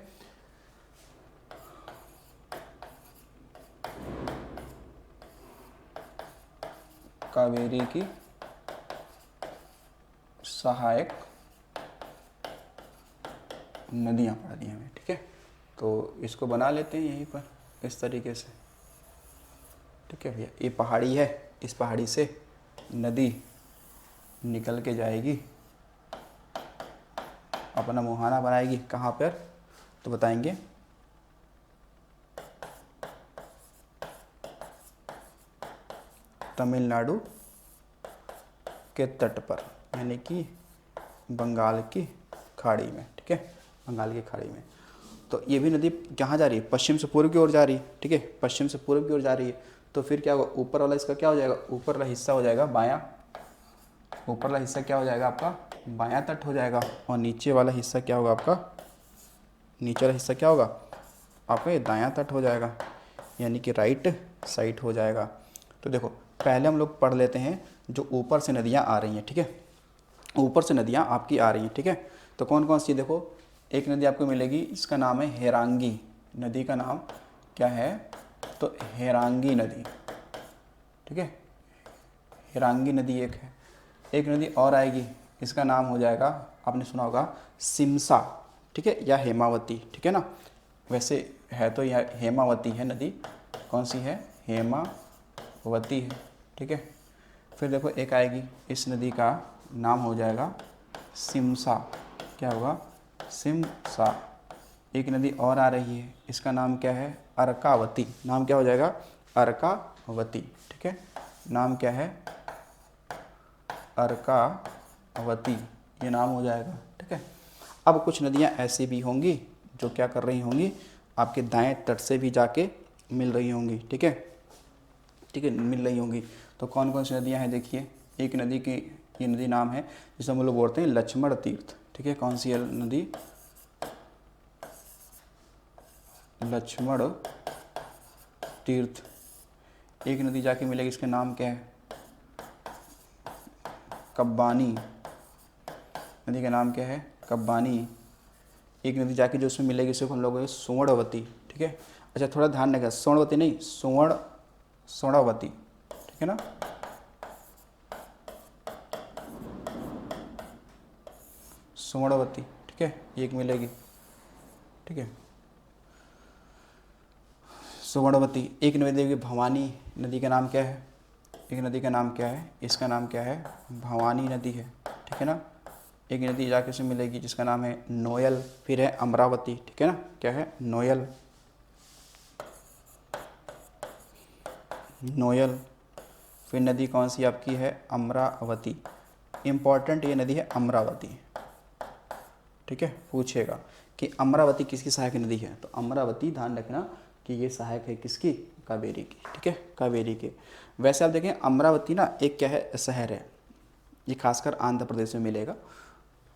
कावेरी की सहायक नदियाँ पढ़नी है हमें। ठीक है, तो इसको बना लेते हैं यहीं पर इस तरीके से। ठीक है भैया, ये पहाड़ी है, इस पहाड़ी से नदी निकल के जाएगी, अपना मुहाना बनाएगी। कहाँ पर, तो बताएंगे तमिलनाडु के तट पर, यानी कि बंगाल की खाड़ी में, ठीक है, बंगाल की खाड़ी में। तो ये भी नदी कहाँ जा रही है, पश्चिम से पूर्व की ओर जा रही है, ठीक है, पश्चिम से पूर्व की ओर जा रही है। तो फिर क्या होगा, ऊपर वाला इसका क्या हो जाएगा, ऊपर वाला हिस्सा हो जाएगा बायां, ऊपर वाला हिस्सा क्या हो जाएगा आपका बायां तट हो जाएगा, और नीचे वाला हिस्सा क्या होगा आपका, नीचे वाला हिस्सा क्या होगा आपका ये दायां तट हो जाएगा, यानी कि राइट साइड हो जाएगा। तो देखो पहले हम लोग पढ़ लेते हैं जो ऊपर से नदियाँ आ रही हैं, ठीक है, ऊपर से नदियाँ आपकी आ रही हैं, ठीक है। तो कौन कौन सी, देखो एक नदी आपको मिलेगी, इसका नाम है हेरांगी, नदी का नाम क्या है, तो हेरांगी नदी, ठीक है, हेरांगी नदी एक है। एक नदी और आएगी, इसका नाम हो जाएगा, आपने सुना होगा सिमसा, ठीक है, या हेमावती, ठीक है ना। वैसे है तो यह हेमावती है नदी, कौन सी है, हेमावती है, ठीक है। फिर देखो एक आएगी, इस नदी का नाम हो जाएगा सिमसा, क्या होगा, सिमसा। एक नदी और आ रही है, इसका नाम क्या है, अर्कावती, नाम क्या हो जाएगा, अर्कावती, ठीक है, नाम क्या है, अर्कावती, ये नाम हो जाएगा, ठीक है। अब कुछ नदियाँ ऐसी भी होंगी जो क्या कर रही होंगी, आपके दाएं तट से भी जाके मिल रही होंगी, ठीक है, ठीक है, मिल रही होंगी। तो कौन कौन सी नदियाँ हैं, देखिए एक नदी की, ये नदी नाम है जिसे हम लोग बोलते हैं लक्ष्मण तीर्थ, ठीक है, कौन सी है नदी, लक्ष्मण तीर्थ। एक नदी जाके मिलेगी, इसका नाम क्या है, कब्बानी, नदी का नाम क्या है, कब्बानी। एक नदी जाके जो उसमें मिलेगी उसे हम लोग स्वर्णवती, ठीक है। अच्छा थोड़ा ध्यान रखिएगा, स्वर्णवती नहीं, स्वर्णवती, ठीक है ना, स्वर्णवती, ठीक है, एक मिलेगी, ठीक है, स्वर्णवती। एक नदी देगी भवानी, नदी का नाम क्या है, एक नदी का नाम क्या है, इसका नाम क्या है, भवानी नदी है, ठीक है ना। एक नदी जाके से मिलेगी जिसका नाम है नोयल, फिर है अमरावती, ठीक है ना, क्या है, नोयल, नोयल। फिर नदी कौन सी आपकी है, अमरावती, इम्पॉर्टेंट ये नदी है अमरावती, ठीक है, पूछेगा कि अमरावती किसकी सहायक नदी है, तो अमरावती ध्यान रखना कि ये सहायक है किसकी, कावेरी की, ठीक है, कावेरी के। वैसे आप देखें अमरावती ना एक क्या है, शहर है, ये खासकर आंध्र प्रदेश में मिलेगा,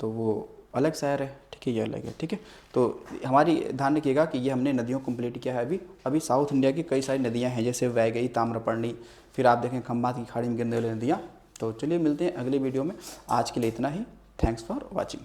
तो वो अलग शहर है, ठीक है, ये अलग है, ठीक है। तो हमारी ध्यान रखिएगा कि ये हमने नदियों कंप्लीट किया है। अभी अभी साउथ इंडिया की कई सारी नदियाँ हैं, जैसे वैगई, ताम्रपर्णी, फिर आप देखें खंबात की खाड़ी में गिरने वाली नदियाँ। तो चलिए मिलते हैं अगले वीडियो में, आज के लिए इतना ही, थैंक्स फॉर वॉचिंग।